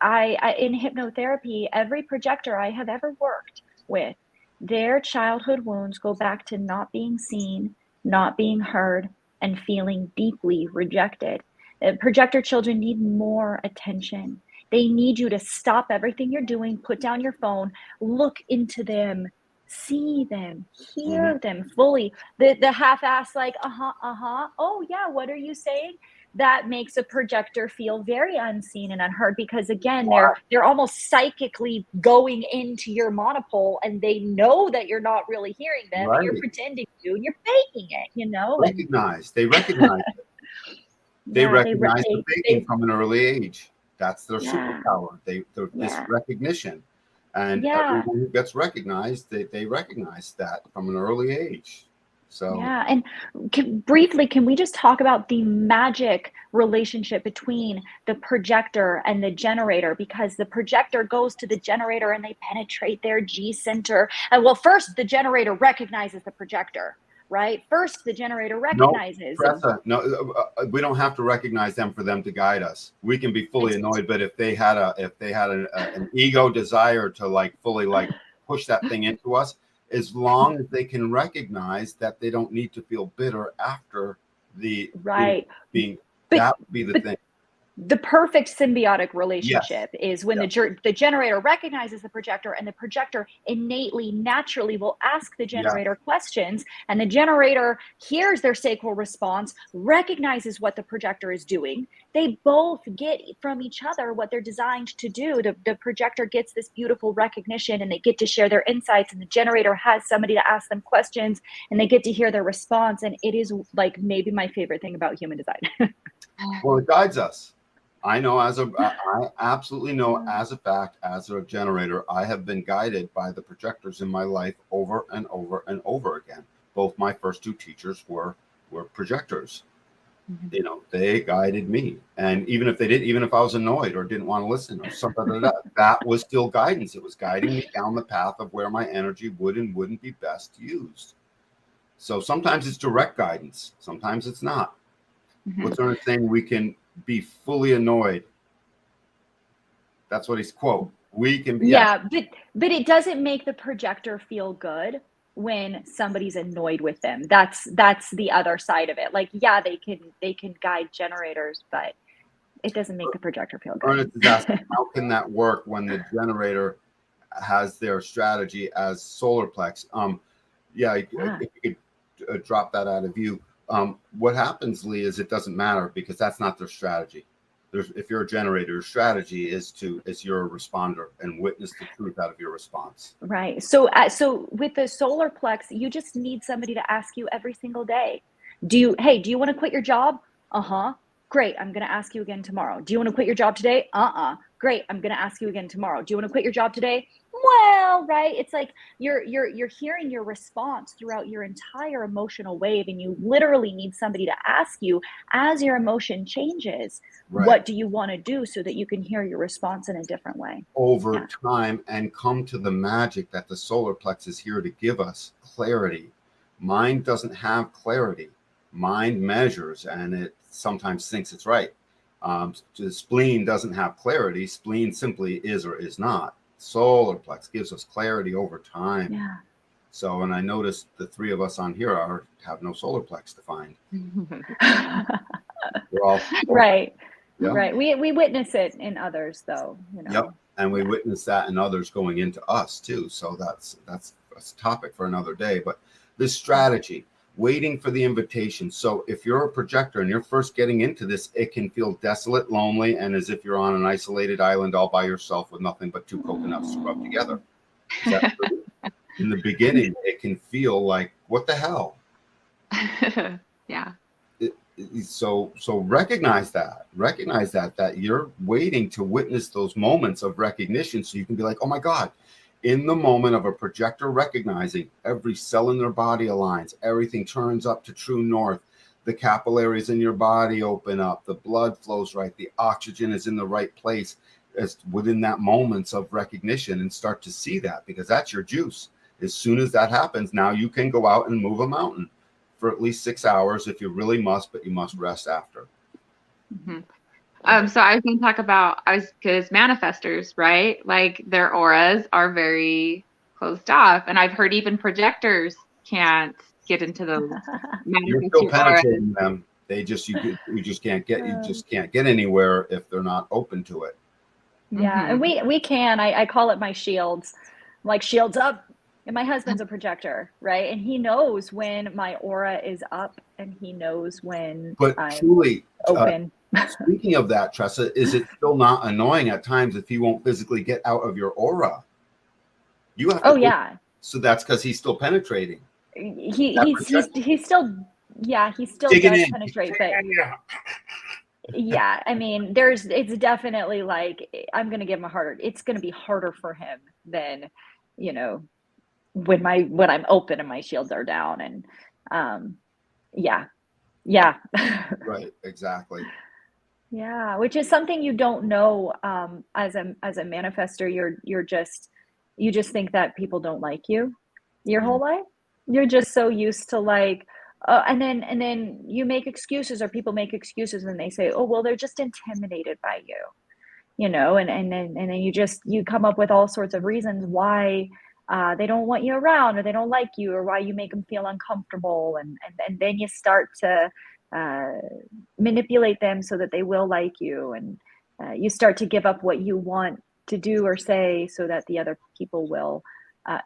I in hypnotherapy, every projector I have ever worked with, their childhood wounds go back to not being seen, not being heard, and feeling deeply rejected. Projector children need more attention. They need you to stop everything you're doing, put down your phone, look into them, see them, hear them fully. The half-ass like, oh yeah, what are you saying? that makes a projector feel very unseen and unheard, because again, Wow. they're almost psychically going into your monopole, and they know that you're not really hearing them, and you're Right. pretending to, and you're faking it, you know. They recognize it. They recognize the faking from an early age. That's their superpower. This recognition. And everyone who gets recognized, they recognize that from an early age. So yeah, and briefly, can we just talk about the magic relationship between the projector and the generator? Because the projector goes to the generator and they penetrate their G center. And well, first the generator recognizes the projector, right? First the generator recognizes. No, we don't have to recognize them for them to guide us. We can be fully annoyed, but if they had an ego desire to like fully like push that thing into us, as long as they can recognize that they don't need to feel bitter after the being, that would be the thing. The perfect symbiotic relationship is when the generator recognizes the projector, and the projector innately, naturally will ask the generator questions, and the generator hears their sacral response, recognizes what the projector is doing. They both get from each other what they're designed to do. The projector gets this beautiful recognition, and they get to share their insights, and the generator has somebody to ask them questions, and they get to hear their response. And it is like maybe my favorite thing about human design. Well, it guides us. I know I absolutely know as a fact, as a generator, I have been guided by the projectors in my life over and over and over again. Both my first two teachers were projectors. Mm-hmm. You know, they guided me. And even if I was annoyed or didn't want to listen or something like that, that was still guidance. It was guiding me down the path of where my energy would and wouldn't be best used. So sometimes it's direct guidance. Sometimes it's not. Mm-hmm. What's Ernest saying? We can be fully annoyed. That's what he's quote. We can be. Yeah, but it doesn't make the projector feel good when somebody's annoyed with them. That's the other side of it. Like, yeah, they can guide generators, but it doesn't make the projector feel good. Ernest is asking, how can that work when the generator has their strategy as solar plex? If you could drop that out of view. What happens, Lee, is it doesn't matter because that's not their strategy. If you're a generator, your strategy is you're a responder and witness the truth out of your response. Right. So with the solar plex, you just need somebody to ask you every single day. Do you want to quit your job? Uh-huh. Great. I'm going to ask you again tomorrow. Do you want to quit your job today? Great. I'm going to ask you again tomorrow. Do you want to quit your job today? Well, right. It's like you're hearing your response throughout your entire emotional wave, and you literally need somebody to ask you as your emotion changes, what do you want to do so that you can hear your response in a different way over time and come to the magic that the solar plex is here to give us clarity. Mind doesn't have clarity. Mind measures and it sometimes thinks it's right. The spleen doesn't have clarity. Spleen simply is or is not. Solar plex gives us clarity over time. Yeah. So, and I noticed the three of us on here have no solar plex defined. We're all right. We witness it in others, though. You know. Yep, and we witness that in others going into us too. So that's a topic for another day. But this strategy. Waiting for the invitation. So if you're a projector and you're first getting into this, it can feel desolate, lonely, and as if you're on an isolated island all by yourself with nothing but two coconuts to rub together. In the beginning, it can feel like, what the hell? Yeah. So recognize that you're waiting to witness those moments of recognition so you can be like, oh my God. In the moment of a projector recognizing, every cell in their body aligns, everything turns up to true north, the capillaries in your body open up, the blood flows right, the oxygen is in the right place as within that moments of recognition, and start to see that because that's your juice. As soon as that happens, now you can go out and move a mountain for at least 6 hours if you really must, but you must rest after. Mm-hmm. So I was going to talk about, because manifestors, right? Like their auras are very closed off. And I've heard even projectors can't get into those. You're still penetrating them. They just, you just can't get anywhere if they're not open to it. Yeah. And we can, I call it my shields, like shields up. And my husband's a projector, right? And he knows when my aura is up and he knows when truly, open. Speaking of that, Tressa, is it still not annoying at times if he won't physically get out of your aura? You have to. Oh yeah. So that's because he's still penetrating. He's still, yeah, he still Digging does in. penetrate, but yeah, I mean, it's definitely like, I'm gonna give him a harder. It's gonna be harder for him than, you know, when I'm open and my shields are down, and yeah. Right, exactly. Yeah, which is something you don't know, as a manifestor. You just think that people don't like you your whole life. You're just so used to like, and then you make excuses, or people make excuses, and they say, oh well, they're just intimidated by you, you know, and then you come up with all sorts of reasons why they don't want you around, or they don't like you, or why you make them feel uncomfortable, and then you start to manipulate them so that they will like you, and you start to give up what you want to do or say so that the other people will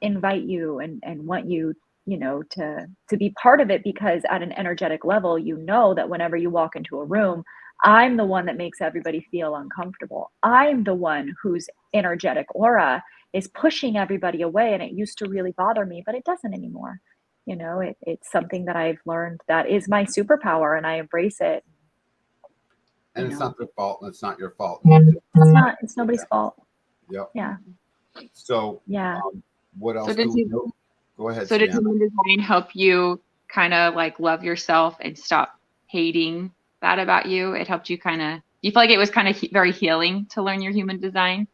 invite you and want you, you know, to be part of it, because at an energetic level, you know that whenever you walk into a room, I'm the one that makes everybody feel uncomfortable. I'm the one whose energetic aura is pushing everybody away, and it used to really bother me, but it doesn't anymore. You know, it's something that I've learned that is my superpower, and I embrace it. And it's not their fault, and it's not your fault. It's nobody's fault. Yep. Yeah. So yeah. What else? Go ahead. So did human design help you kind of like love yourself and stop hating that about you? It helped you kind of. Do you feel like it was kind of very healing to learn your human design?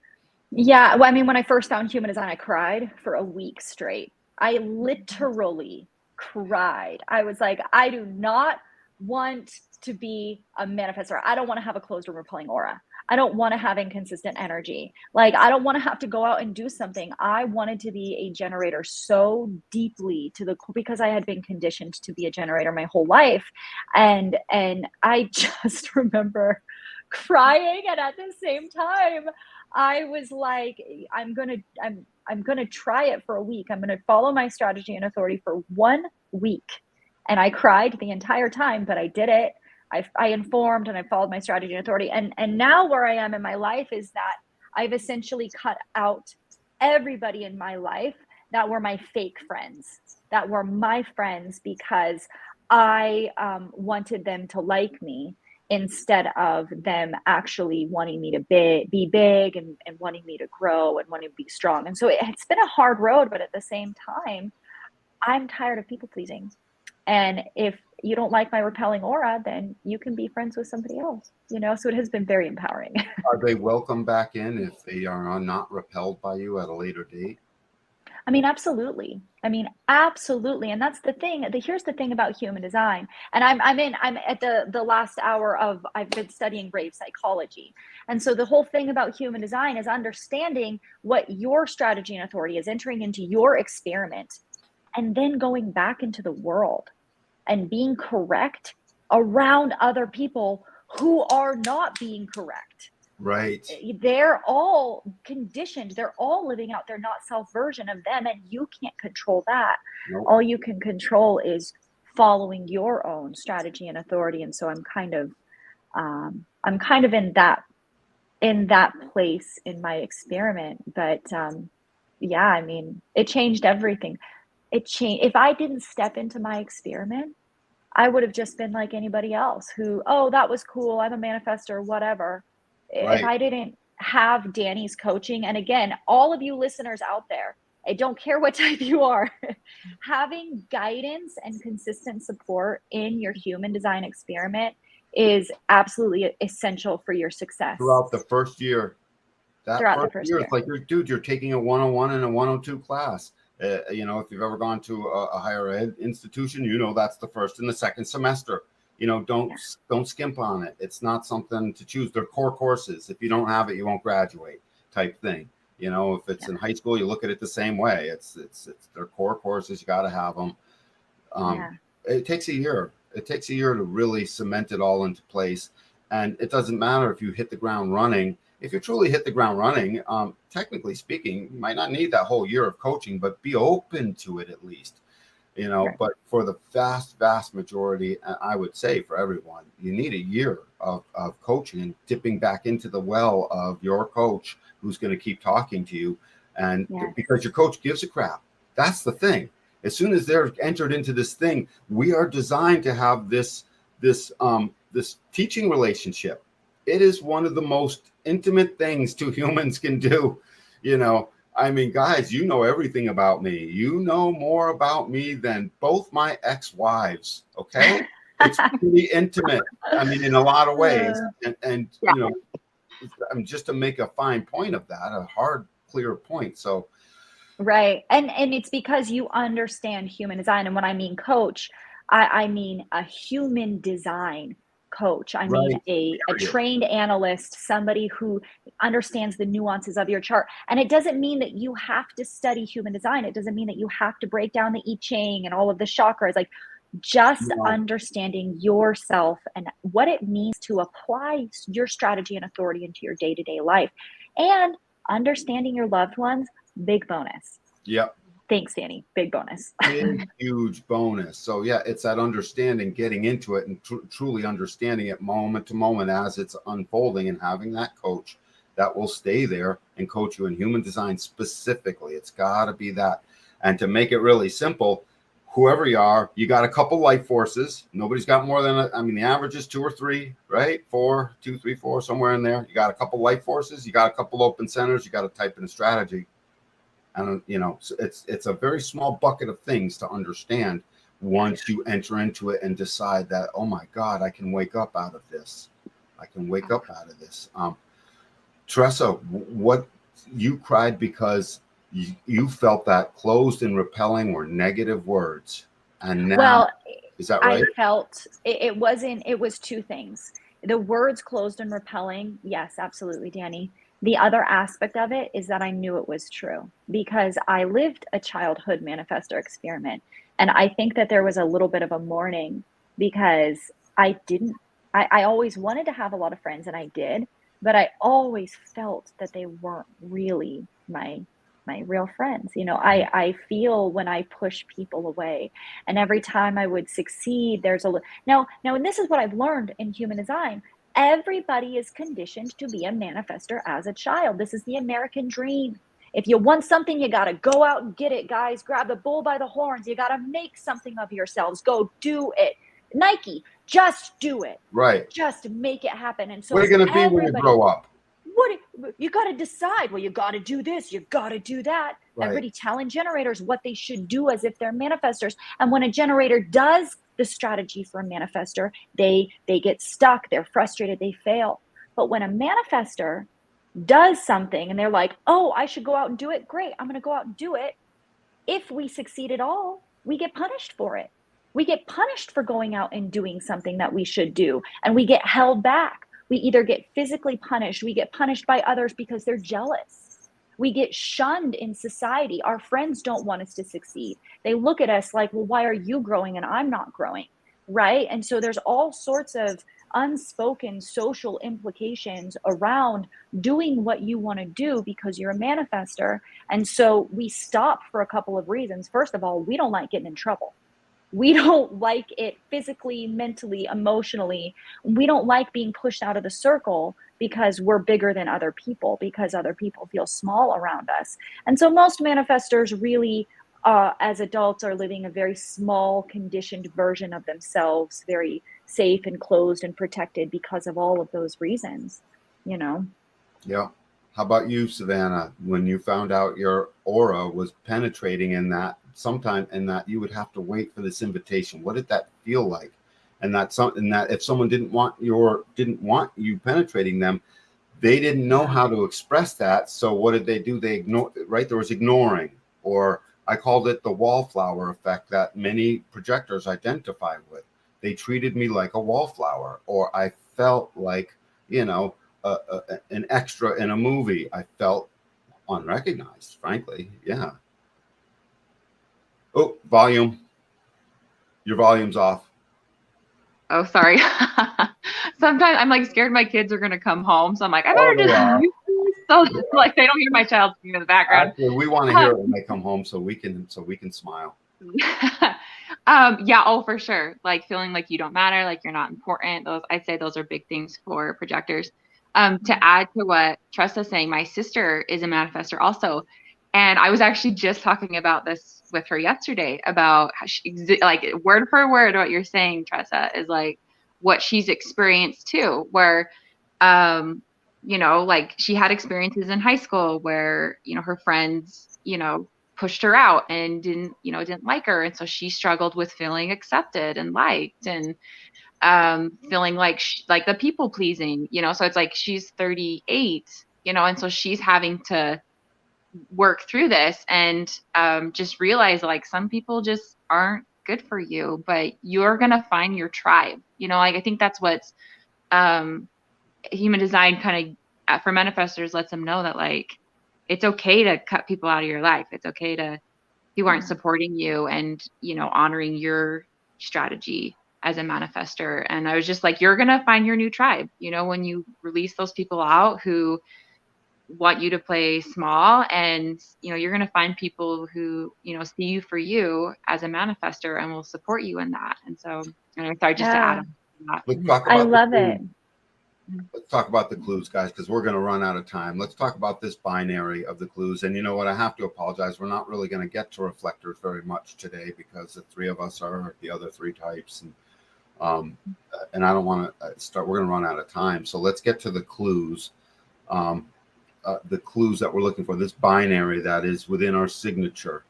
Yeah. Well, I mean, when I first found human design, I cried for a week straight. I literally cried. I was like, I do not want to be a manifestor. I don't want to have a closed or repelling aura. I don't want to have inconsistent energy. Like, I don't want to have to go out and do something. I wanted to be a generator so deeply because I had been conditioned to be a generator my whole life. And I just remember crying. And at the same time, I was like, I'm going to try it for a week. I'm going to follow my strategy and authority for 1 week. And I cried the entire time, but I did it. I informed and I followed my strategy and authority. And now where I am in my life is that I've essentially cut out everybody in my life that were my fake friends, that were my friends because I wanted them to like me instead of them actually wanting me to be big and wanting me to grow and wanting to be strong. And so it's been a hard road, but at the same time, I'm tired of people pleasing. And if you don't like my repelling aura, then you can be friends with somebody else, you know? So it has been very empowering. Are they welcome back in if they are not repelled by you at a later date? I mean, absolutely. And that's the thing. Here's the thing about human design. And I'm at the last hour of, I've been studying rave psychology. And so the whole thing about human design is understanding what your strategy and authority is, entering into your experiment, and then going back into the world and being correct around other people who are not being correct. Right. They're all conditioned. They're all living out their not self version of them, and you can't control that. Nope. All you can control is following your own strategy and authority. And so I'm kind of in that place in my experiment. But yeah, I mean, it changed everything. If I didn't step into my experiment, I would have just been like anybody else who, oh, that was cool, I'm a manifestor, whatever. Right. If I didn't have Danny's coaching, and again, all of you listeners out there, I don't care what type you are, having guidance and consistent support in your human design experiment is absolutely essential for your success. Throughout the first year. That first year, it's like, you're taking a 101 and a 102 class. You know, if you've ever gone to a higher ed institution, you know that's the first and the second semester. You know, don't skimp on it. It's not something to choose. They're core courses. If you don't have it, you won't graduate, type thing. You know, if it's in high school, you look at it the same way. It's their core courses. You got to have them. It takes a year. It takes a year to really cement it all into place. And it doesn't matter if you hit the ground running. If you truly hit the ground running, technically speaking, you might not need that whole year of coaching, but be open to it at least. you know, Right. but for the vast majority, and I would say for everyone, you need a year of coaching and dipping back into the well of your coach who's going to keep talking to you. And Yes. because your coach gives a crap, that's the thing. As soon as they're entered into this thing, we are designed to have this teaching relationship. It is one of the most intimate things two humans can do. You know, I mean, guys, you know everything about me. You know more about me than both my ex-wives. Okay, it's pretty intimate. I mean, in a lot of ways, and Yeah. you know, I mean, just to make a fine point of that, a hard, clear point. So, Right. And it's because you understand human design. And when I mean coach, I mean a human design coach. I mean right, a period. trained analyst, somebody who understands the nuances of your chart. And it doesn't mean that you have to study human design. It doesn't mean that you have to break down the I Ching and all of the chakras. Like, just No. understanding yourself and what it means to apply your strategy and authority into your day-to-day life, and understanding your loved ones. Big bonus. Yep. Thanks, Danny. Big bonus. Big, huge bonus. So yeah, it's that understanding, getting into it and truly understanding it moment to moment as it's unfolding, and having that coach that will stay there and coach you in human design specifically. It's got to be that. And to make it really simple, whoever you are, you got a couple life forces. Nobody's got more than, I mean, the average is 2 or 3, right? 4, 2, 3, 4, somewhere in there. You got a couple life forces. You got a couple open centers. You got to type in a strategy. And, you know, it's a very small bucket of things to understand once you enter into it and decide that, oh my God, I can wake up out of this. I can wake up out of this. Teresa, what, you cried because you felt that closed and repelling were negative words. And now, well, is that right? I felt it was 2 things. The words closed and repelling. Yes, absolutely, Danny. The other aspect of it is that I knew it was true because I lived a childhood manifestor experiment. And I think that there was a little bit of a mourning because I always wanted to have a lot of friends, and I did, but I always felt that they weren't really my real friends. You know, I feel when I push people away, and every time I would succeed, there's now, and this is what I've learned in human design. Everybody is conditioned to be a manifestor as a child. This is the American dream. If you want something, you got to go out and get it, guys. Grab the bull by the horns. You got to make something of yourselves. Go do it. Nike, just do it. Right. Just make it happen. And so what are you going to be when you grow up? What you got to decide. Well, you got to do this. You got to do that. Right. Everybody telling generators what they should do as if they're manifestors. And when a generator does the strategy for a manifestor, they get stuck. They're frustrated. They fail. But when a manifestor does something and they're like, oh, I should go out and do it. Great. I'm going to go out and do it. If we succeed at all, we get punished for it. We get punished for going out and doing something that we should do. And we get held back. We either get physically punished. We get punished by others because they're jealous. We get shunned in society. Our friends don't want us to succeed. They look at us like, well, why are you growing and I'm not growing? Right? And so there's all sorts of unspoken social implications around doing what you want to do because you're a manifestor. And so we stop for a couple of reasons. First of all, we don't like getting in trouble. We don't like it physically, mentally, emotionally. We don't like being pushed out of the circle because we're bigger than other people, because other people feel small around us. And so most manifestors really, as adults, are living a very small, conditioned version of themselves, very safe and closed and protected because of all of those reasons, you know? Yeah. How about you, Savannah, when you found out your aura was penetrating in that, sometime in that you would have to wait for this invitation? What did that feel like? And that's something that if someone didn't want you penetrating them, they didn't know how to express that. So what did they do? They ignored, right? There was ignoring, or I called it the wallflower effect that many projectors identify with. They treated me like a wallflower, or I felt like, you know, an extra in a movie. I felt unrecognized, frankly. Yeah. Oh, volume. Your volume's off. Oh, sorry. Sometimes I'm like scared my kids are going to come home. So I'm like, I better just mute this so like they don't hear my child singing in the background. Actually, we want to hear it when they come home so we can smile. Yeah, oh, for sure. Like feeling like you don't matter, like you're not important. I'd say those are big things for projectors. To add to what Tressa's saying, my sister is a manifestor also. And I was actually just talking about this with her yesterday about how like word for word, what you're saying, Tressa, is like what she's experienced too, where, like she had experiences in high school where, her friends, pushed her out and didn't like her. And so she struggled with feeling accepted and liked and feeling like like the people pleasing, so it's like she's 38, and so she's having to work through this and just realize like some people just aren't good for you, but you're going to find your tribe, like I think that's what's human design kind of for manifestors lets them know that like it's okay to cut people out of your life. It's okay to who aren't supporting you and, honoring your strategy as a manifestor. And I was just like, you're going to find your new tribe, when you release those people out who want you to play small, and, you're going to find people who, see you for you as a manifestor and will support you in that. And so, sorry, just to add on to that. Let's talk I about love it. Let's talk about the clues, guys, because we're going to run out of time. Let's talk about this binary of the clues. And you know what? I have to apologize. We're not really going to get to reflectors very much today because the three of us are the other three types. And I don't want to start. We're going to run out of time. So let's get to the clues. The clues that we're looking for, this binary that is within our signature.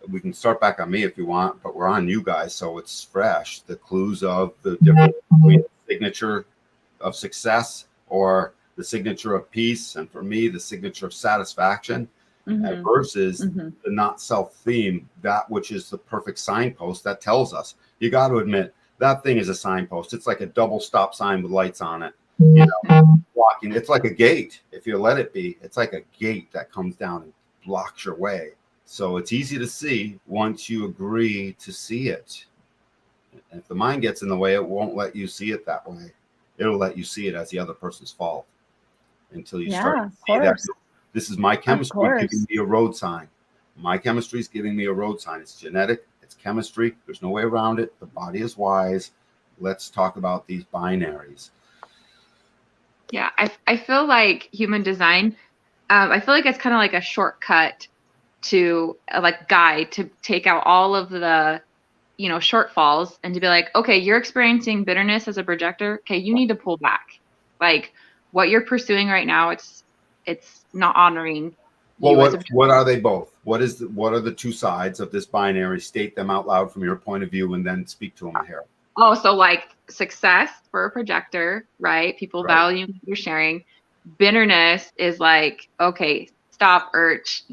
We can start back on me if you want, but we're on you guys, so it's fresh. The clues of the difference between the signature of success or the signature of peace, and for me the signature of satisfaction, versus the not self theme, that which is the perfect signpost that tells us. You got to admit that thing is a signpost. It's like a double stop sign with lights on it, walking. It's like a gate. If you let it be, it's like a gate that comes down and blocks your way. So it's easy to see once you agree to see it. And if the mind gets in the way, it won't let you see it that way. It'll let you see it as the other person's fault until you start to see that this is my chemistry giving me a road sign. My chemistry is giving me a road sign. It's genetic. It's chemistry. There's no way around it. The body is wise. Let's talk about these binaries. Yeah, I feel like human design, I feel like it's kind of like a shortcut to like guide to take out all of the shortfalls and to be like, okay, you're experiencing bitterness as a projector. Okay, you need to pull back. Like what you're pursuing right now, it's not honoring. Well, what are they both? What are the two sides of this binary? State them out loud from your point of view and then speak to them here. Oh, so like success for a projector, right? People value what you're sharing. Bitterness is like, okay, stop, Urch,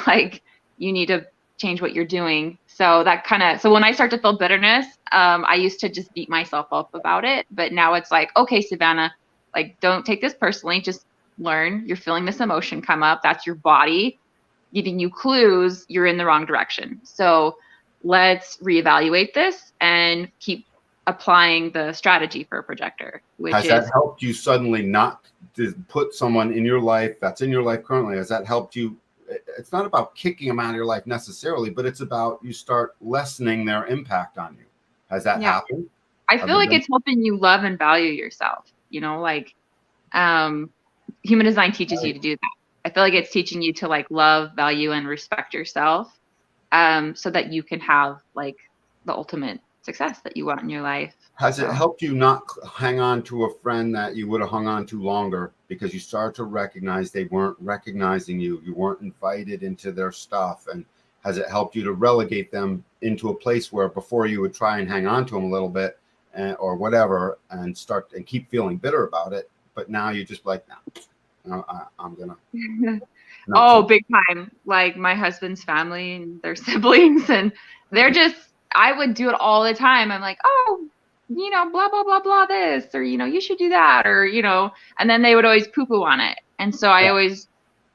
like you need to change what you're doing. So that so when I start to feel bitterness, I used to just beat myself up about it. But now it's like, okay, Savannah, like don't take this personally. Just learn you're feeling this emotion come up. That's your body giving you clues you're in the wrong direction. So let's reevaluate this and keep applying the strategy for a projector. Has that helped you suddenly not to put someone in your life that's in your life currently? Has that helped you? It's not about kicking them out of your life necessarily, but it's about you start lessening their impact on you. Has that happened? I feel like it's helping you love and value yourself. Like human design teaches you to do that. I feel like it's teaching you to like love, value, and respect yourself, so that you can have like the ultimate success that you want in your life. Has it helped you not hang on to a friend that you would have hung on to longer because you started to recognize they weren't recognizing you? You weren't invited into their stuff. And has it helped you to relegate them into a place where before you would try and hang on to them a little bit or whatever and start and keep feeling bitter about it? But now you're just like, no, I'm going to. Big time. Like my husband's family and their siblings, and they're just, I would do it all the time. I'm like, oh, blah, blah, blah, blah, this, or, you should do that, or, and then they would always poo-poo on it. And so I always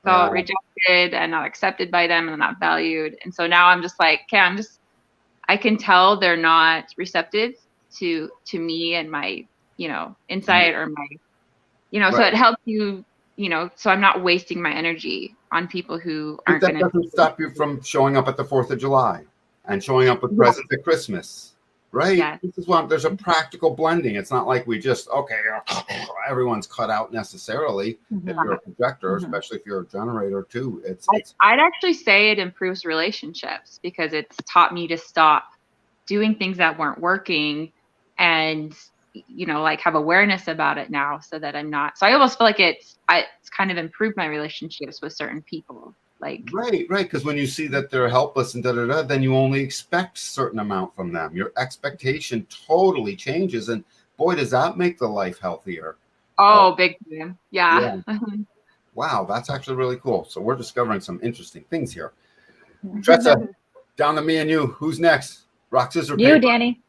felt rejected and not accepted by them and not valued. And so now I'm just like, okay, I can tell they're not receptive to me and my, insight or my, so it helps you, so I'm not wasting my energy on people who aren't going to. That doesn't stop you from showing up at the 4th of July and showing up with presents at Christmas, right? Yes. This is what there's a practical blending. It's not like we just, okay, everyone's cut out necessarily. If you're a projector, especially if you're a generator too, I'd actually say it improves relationships because it's taught me to stop doing things that weren't working and, you know, like have awareness about it now so that I'm not. So I almost feel like it's kind of improved my relationships with certain people. Like right, because when you see that they're helpless and then you only expect a certain amount from them. Your expectation totally changes, and boy, does that make the life healthier. Oh, big time. Yeah. Wow, that's actually really cool. So we're discovering some interesting things here. Tressa, down to me and you. Who's next? Rock, scissors, paper. You, Danny.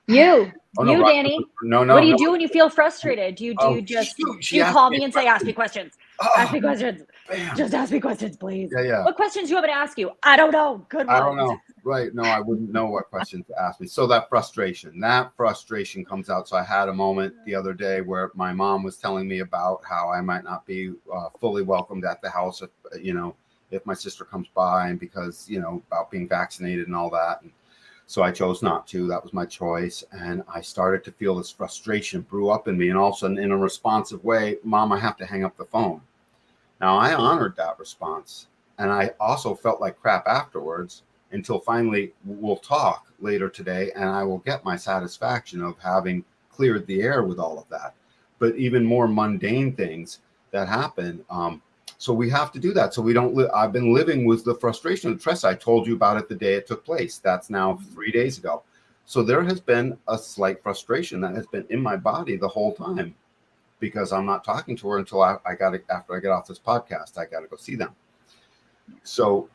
You. Oh, you, no, rock, Danny. No. What do you do when you feel frustrated? Do you just shoot, do you call me and say, ask me questions? Ask me questions. Bam. Just ask me questions, please. Yeah. What questions do you want me to ask you? I don't know. Good ones. I don't know. Right. No, I wouldn't know what question to ask me. So that frustration comes out. So I had a moment the other day where my mom was telling me about how I might not be fully welcomed at the house if my sister comes by, and because, about being vaccinated and all that. And so I chose not to. That was my choice. And I started to feel this frustration brew up in me. And all of a sudden, in a responsive way, Mom, I have to hang up the phone. Now, I honored that response. And I also felt like crap afterwards until finally we'll talk later today and I will get my satisfaction of having cleared the air with all of that. But even more mundane things that happen. So we have to do that. So we don't I've been living with the frustration of Tressa. I told you about it the day it took place. That's now 3 days ago. So there has been a slight frustration that has been in my body the whole time because I'm not talking to her until after I get off this podcast. I got to go see them. So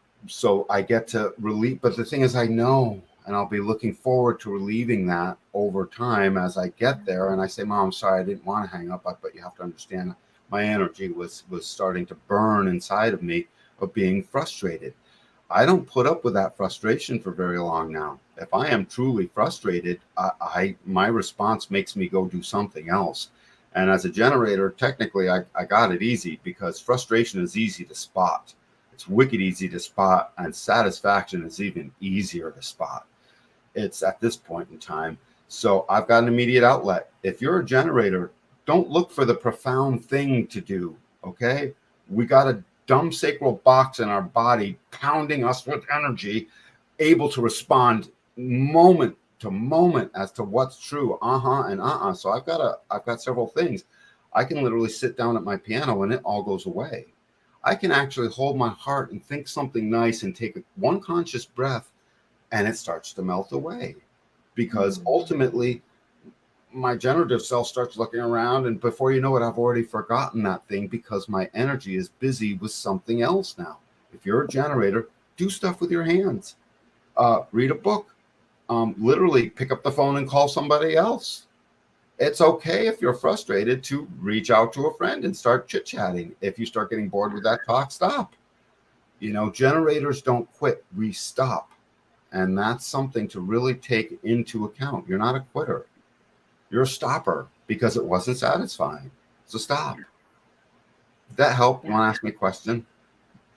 I get to relieve, but the thing is, I know, and I'll be looking forward to relieving that over time as I get there. And I say, Mom, I'm sorry, I didn't want to hang up, but you have to understand my energy was starting to burn inside of me of being frustrated. I don't put up with that frustration for very long now. If I am truly frustrated, my response makes me go do something else. And as a generator, technically, I got it easy because frustration is easy to spot. It's wicked easy to spot, and satisfaction is even easier to spot. It's at this point in time. So I've got an immediate outlet. If you're a generator, don't look for the profound thing to do, okay? We got a dumb sacral box in our body pounding us with energy, able to respond moment to moment as to what's true, and So I've got several things. I can literally sit down at my piano and it all goes away. I can actually hold my heart and think something nice and take one conscious breath and it starts to melt away. Because ultimately, my generative self starts looking around and before you know it, I've already forgotten that thing because my energy is busy with something else now. If you're a generator, do stuff with your hands. Read a book. Literally pick up the phone and call somebody else. It's okay if you're frustrated to reach out to a friend and start chit-chatting. If you start getting bored with that talk, stop. Generators don't quit, we stop. And that's something to really take into account. You're not a quitter. You're a stopper because it wasn't satisfying. So stop. Did that help? Want to ask me a question?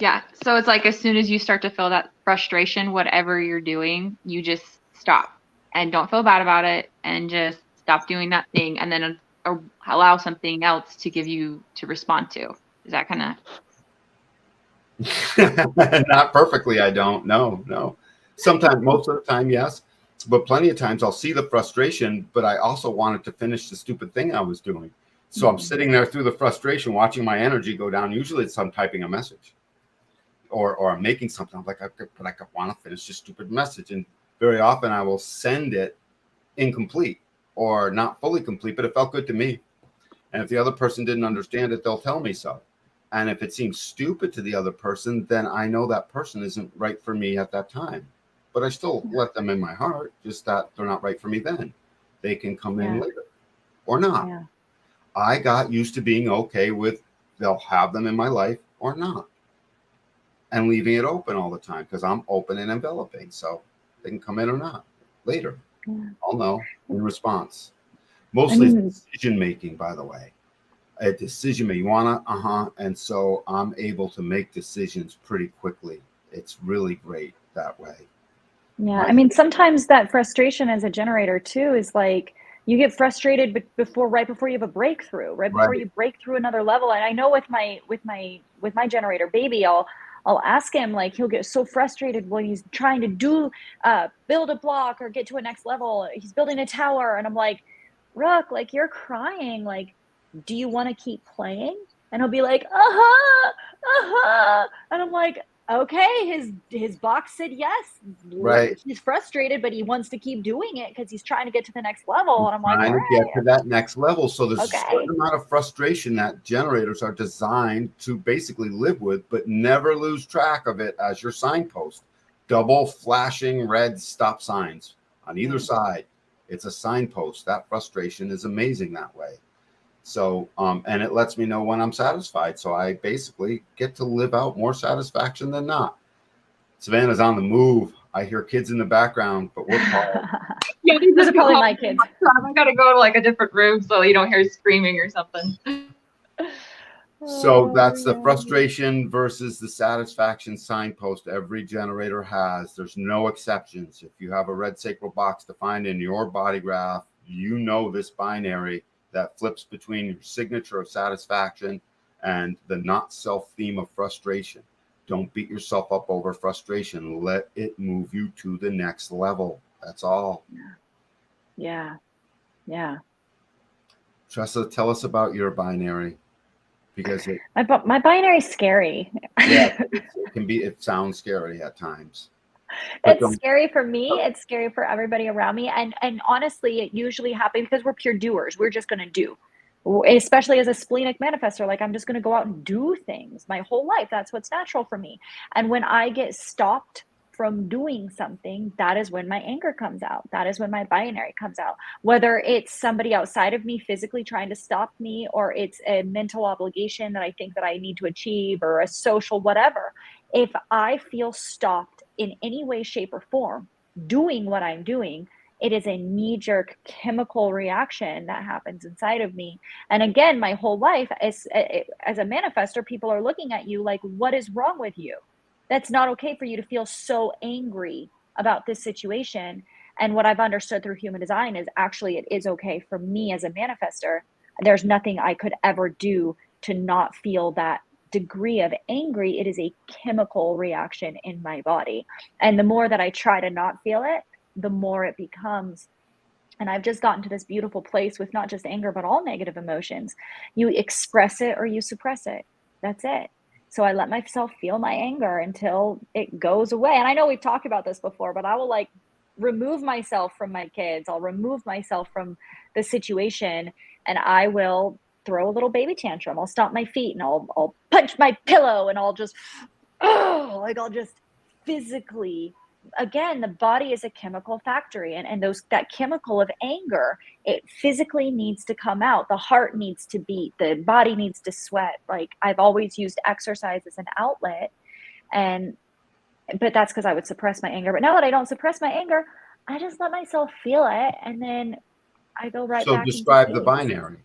Yeah. So it's like as soon as you start to feel that frustration, whatever you're doing, you just stop and don't feel bad about it and just stop doing that thing and then allow something else to respond to. Is that kind of? Not perfectly, I don't. No. Sometimes, most of the time, yes. But plenty of times I'll see the frustration, but I also wanted to finish the stupid thing I was doing. So I'm sitting there through the frustration, watching my energy go down. Usually it's I'm typing a message or I'm making something. I'm like, I want to finish this stupid message. And very often I will send it incomplete or not fully complete, but it felt good to me. And if the other person didn't understand it, they'll tell me so. And if it seems stupid to the other person, then I know that person isn't right for me at that time. But I still let them in my heart, just that they're not right for me then. They can come in later or not. Yeah. I got used to being okay with they'll have them in my life or not. And leaving it open all the time because I'm open and enveloping. So they can come in or not later. Yeah. I'll know in response. Mostly decision making, by the way. A decision making. You wanna, and so I'm able to make decisions pretty quickly. It's really great that way. Yeah, I mean, sometimes that frustration as a generator too is like you get frustrated right before you have a breakthrough, right before Right. you break through another level. And I know with my generator baby, I'll ask him, like, he'll get so frustrated when he's trying to build a block or get to a next level. He's building a tower, and I'm like, Rook, like, you're crying. Like, do you want to keep playing? And he'll be like, and I'm like, okay, his box said yes. Right. He's frustrated, but he wants to keep doing it because he's trying to get to the next level. And I'm like, Trying all to get right, to that next level. So there's a okay. certain amount of frustration that generators are designed to basically live with, but never lose track of it as your signpost. Double flashing red stop signs on either side. It's a signpost. That frustration is amazing that way. So, and it lets me know when I'm satisfied. So I basically get to live out more satisfaction than not. Savannah's on the move. I hear kids in the background, but we're called. Yeah, these Those are are probably my kids. I gotta go to like a different room so you don't hear screaming or something. So that's the frustration versus the satisfaction signpost every generator has. There's no exceptions. If you have a red sacral box defined in your body graph, you know this binary that flips between your signature of satisfaction and the not self theme of frustration. Don't beat yourself up over frustration. Let it move you to the next level. That's all. Yeah. Tressa, tell us about your binary. Because my binary's scary. Yeah, it sounds scary at times. It's scary for me. It's scary for everybody around me. And honestly, it usually happens because we're pure doers. We're just going to do, especially as a splenic manifestor. Like, I'm just going to go out and do things my whole life. That's what's natural for me. And when I get stopped from doing something, that is when my anger comes out. That is when my binary comes out. Whether it's somebody outside of me physically trying to stop me, or it's a mental obligation that I think that I need to achieve, or a social whatever. If I feel stopped in any way, shape, or form doing what I'm doing, it is a knee-jerk chemical reaction that happens inside of me. And again, my whole life as a manifestor, people are looking at you like, what is wrong with you? That's not okay for you to feel so angry about this situation. And what I've understood through human design is actually it is okay for me as a manifestor. There's nothing I could ever do to not feel that degree of angry. It is a chemical reaction in my body. And the more that I try to not feel it, the more it becomes. And I've just gotten to this beautiful place with not just anger, but all negative emotions. You express it or you suppress it. That's it. So I let myself feel my anger until it goes away. And I know we've talked about this before, but I will like remove myself from my kids. I'll remove myself from the situation, and I will throw a little baby tantrum. I'll stomp my feet and I'll punch my pillow, and I'll just, I'll just physically, again, the body is a chemical factory, and that chemical of anger, it physically needs to come out. The heart needs to beat, the body needs to sweat. Like, I've always used exercise as an outlet, but that's because I would suppress my anger. But now that I don't suppress my anger, I just let myself feel it, and then I go right back into describe the space. binary.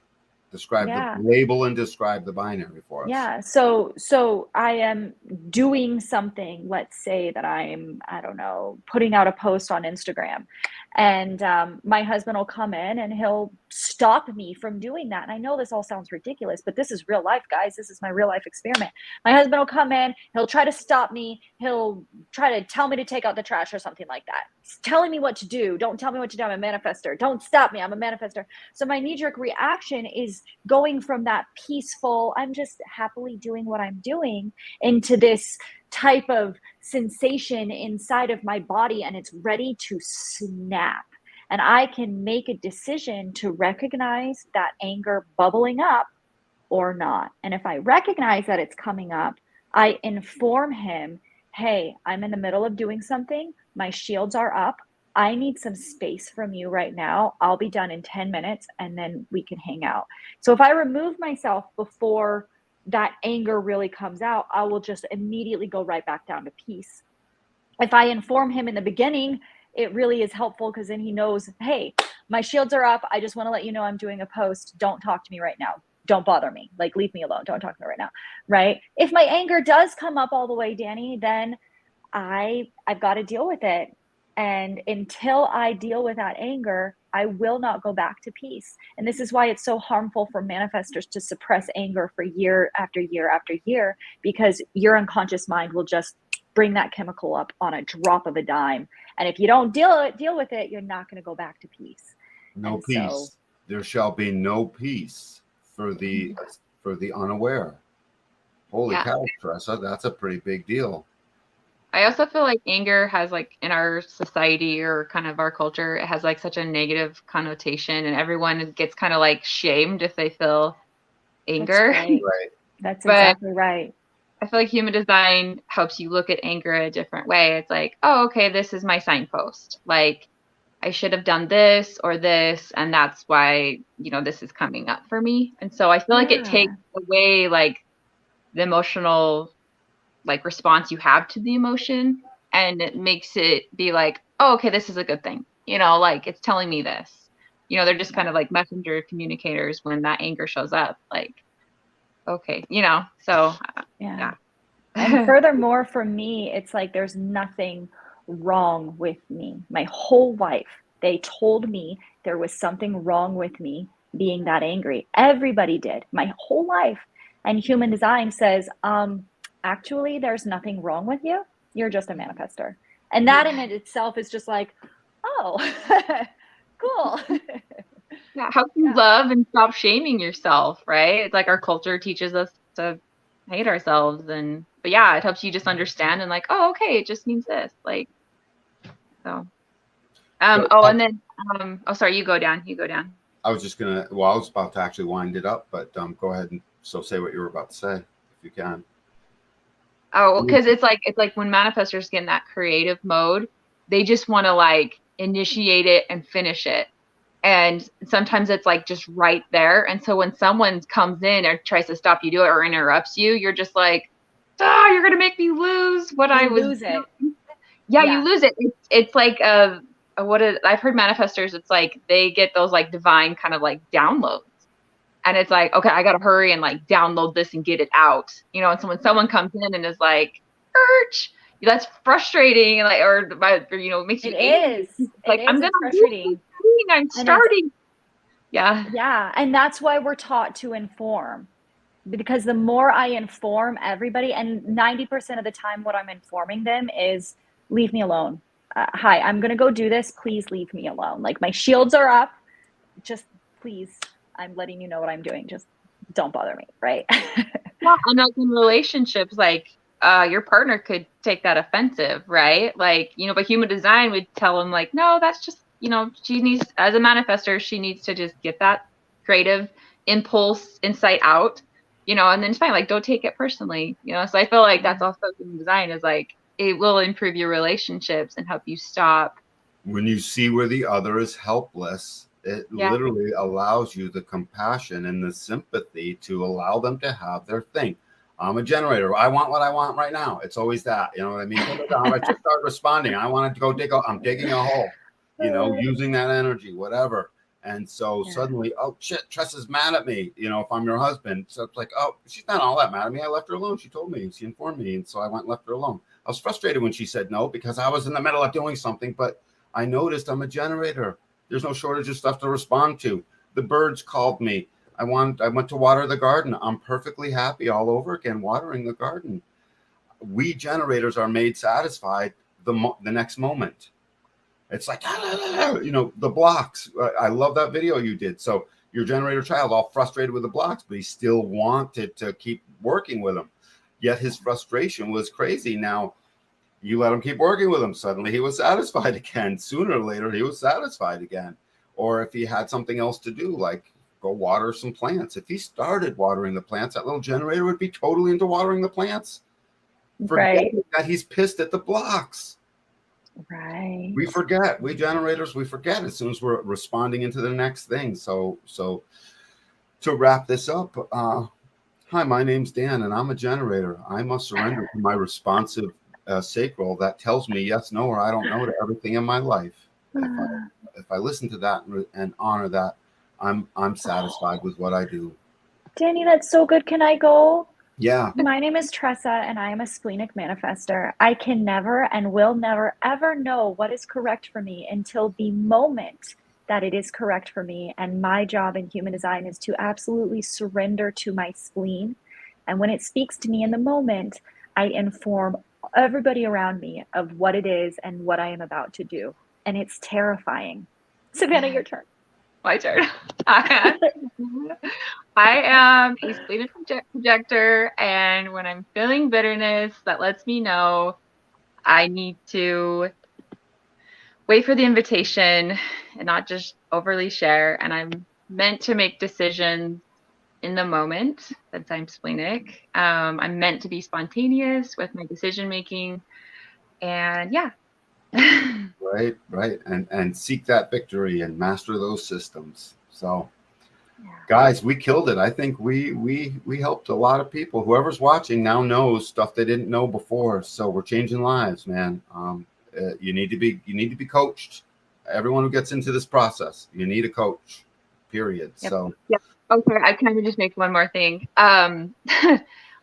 Describe the label and describe the binary for us. Yeah. So I am doing something. Let's say that I'm, I don't know, putting out a post on Instagram, and my husband will come in and he'll stop me from doing that. And I know this all sounds ridiculous, but this is real life, guys. This is my real life experiment. My husband will come in, he'll try to stop me. He'll try to tell me to take out the trash or something like that. He's telling me what to do. Don't tell me what to do. I'm a manifestor. Don't stop me. I'm a manifestor. So my knee-jerk reaction is going from that peaceful, I'm just happily doing what I'm doing, into this type of sensation inside of my body, and it's ready to snap. And I can make a decision to recognize that anger bubbling up or not. And if I recognize that it's coming up, I inform him, hey, I'm in the middle of doing something. My shields are up. I need some space from you right now. I'll be done in 10 minutes and then we can hang out. So if I remove myself before that anger really comes out, I will just immediately go right back down to peace. If I inform him in the beginning, it really is helpful, because then he knows, hey, my shields are up. I just want to let you know I'm doing a post. Don't talk to me right now. Don't bother me. Like, leave me alone. Don't talk to me right now. Right? If my anger does come up all the way, Danny, then I've got to deal with it. And until I deal with that anger, I will not go back to peace. And this is why it's so harmful for manifestors to suppress anger for year after year after year, because your unconscious mind will just bring that chemical up on a drop of a dime. And if you don't deal with it, you're not going to go back to peace. No And peace. so, There shall be no peace for the unaware. Holy cow, Teresa, that's a pretty big deal. I also feel like anger has, like, in our society or kind of our culture, it has like such a negative connotation, and everyone gets kind of like shamed if they feel anger. that's right. Right. That's But exactly right. I feel like human design helps you look at anger a different way. It's like, oh, okay, this is my signpost. Like, I should have done this or this, and that's why, you know, this is coming up for me. And so I feel like it takes away like the emotional like response you have to the emotion, and it makes it be like, oh, okay, this is a good thing. You know, like, it's telling me this. You know, they're just kind of like messenger communicators when that anger shows up. Like, okay, you know, so yeah. And furthermore, for me, it's like there's nothing wrong with me. My whole life, they told me there was something wrong with me being that angry. Everybody did, my whole life. And human design says, actually, there's nothing wrong with you. You're just a manifestor. And that in it itself is just like, oh, cool. Yeah, how can you love and stop shaming yourself, right? It's like our culture teaches us to hate ourselves, but yeah, it helps you just understand and like, oh, okay, it just means this, like, so. And then, sorry, you go down. I was just gonna. Well, I was about to actually wind it up, but go ahead and say what you were about to say, if you can. Oh, because it's like when manifestors get in that creative mode, they just want to like initiate it and finish it. And sometimes it's like just right there. And so when someone comes in or tries to stop you do it or interrupts you, you're just like, you're going to make me lose what I was. Lose it. Yeah, you lose it. It's like, I've heard manifestors, it's like they get those like divine kind of like downloads. And it's like, okay, I got to hurry and like download this and get it out. You know, and so when someone comes in and is like, that's frustrating, like, or you know, it makes you angry. Like, I'm gonna frustrating. I'm starting. Yeah, and that's why we're taught to inform, because the more I inform everybody, and 90% of the time, what I'm informing them is, leave me alone. Hi, I'm gonna go do this. Please leave me alone. Like, my shields are up. Just please, I'm letting you know what I'm doing. Just don't bother me, right? Well, and like in relationships, like your partner could take that offensive, right? Like, you know, but human design would tell them like, no, that's just, you know, she needs, as a manifestor, she needs to just get that creative impulse insight out, you know, and then it's fine. Like, don't take it personally, you know? So I feel like that's also human design, is like, it will improve your relationships and help you stop. When you see where the other is helpless, it literally allows you the compassion and the sympathy to allow them to have their thing. I'm a generator. I want what I want right now. It's always that, you know what I mean? I just start responding. I wanted to go I'm digging a hole, you know, using that energy, whatever. And so suddenly, oh shit, Tress is mad at me. You know, if I'm your husband, so it's like, oh, she's not all that mad at me. I left her alone. She told me, she informed me. And so I went and left her alone. I was frustrated when she said no, because I was in the middle of doing something, but I noticed I'm a generator. There's no shortage of stuff to respond to. The birds called me. I went to water the garden. I'm perfectly happy all over again watering the garden. We generators are made satisfied the next moment. It's like, you know, the blocks. I love that video you did. So your generator child all frustrated with the blocks, but he still wanted to keep working with them. Yet his frustration was crazy. Now, you let him keep working with him. Suddenly he was satisfied again. Sooner or later, he was satisfied again. Or if he had something else to do, like go water some plants. If he started watering the plants, that little generator would be totally into watering the plants. Forgetting that he's pissed at the blocks. Right. We forget. We generators, we forget as soon as we're responding into the next thing. So to wrap this up, hi, my name's Dan, and I'm a generator. I must surrender to my responsive sacral that tells me yes, no, or I don't know to everything in my life. If I listen to that and honor that, I'm satisfied with what I do. Danny, that's so good. Can I go? Yeah. My name is Tressa, and I am a splenic manifester. I can never and will never ever know what is correct for me until the moment that it is correct for me. And my job in human design is to absolutely surrender to my spleen. And when it speaks to me in the moment, I inform everybody around me of what it is and what I am about to do. And it's terrifying. Savannah, your turn. My turn. I am a splenic projector, and when I'm feeling bitterness, that lets me know I need to wait for the invitation and not just overly share. And I'm meant to make decisions in the moment since I'm splenic. I'm meant to be spontaneous with my decision making, and yeah. Right. And seek that victory and master those systems. So Yeah. guys, we killed it. I think we helped a lot of people. Whoever's watching now knows stuff they didn't know before. So we're changing lives, man. You need to be coached. Everyone who gets into this process, you need a coach. Period. Yep. So Yep. Okay, I can just make one more thing.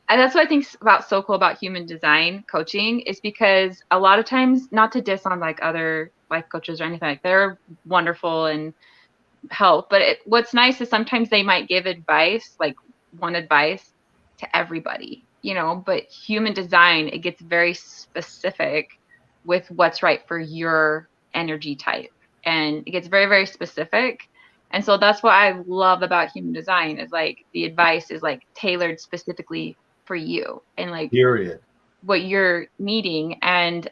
And that's what I think about so cool about human design coaching is because a lot of times, not to diss on like other life coaches or anything, like they're wonderful and help, but what's nice is sometimes they might give advice, like one advice to everybody, but human design, it gets very specific with what's right for your energy type. And it gets very, very specific. And so that's what I love about human design is like the advice is like tailored specifically for you and like period. what you're needing. And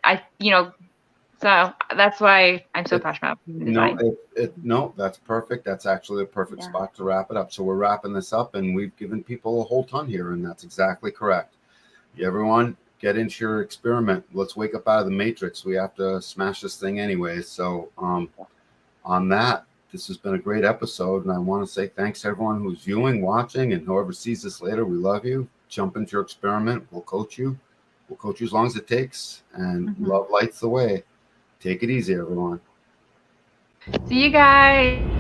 so that's why I'm so passionate about human design. No, that's perfect. That's actually a perfect spot to wrap it up. So we're wrapping this up, and we've given people a whole ton here, and that's exactly correct. Everyone, get into your experiment. Let's wake up out of the matrix. We have to smash this thing anyway. So on that, this has been a great episode, and I want to say thanks to everyone who's viewing, watching, and whoever sees this later. We love you. Jump into your experiment. We'll coach you. We'll coach you as long as it takes, and love lights the way. Take it easy, everyone. See you guys.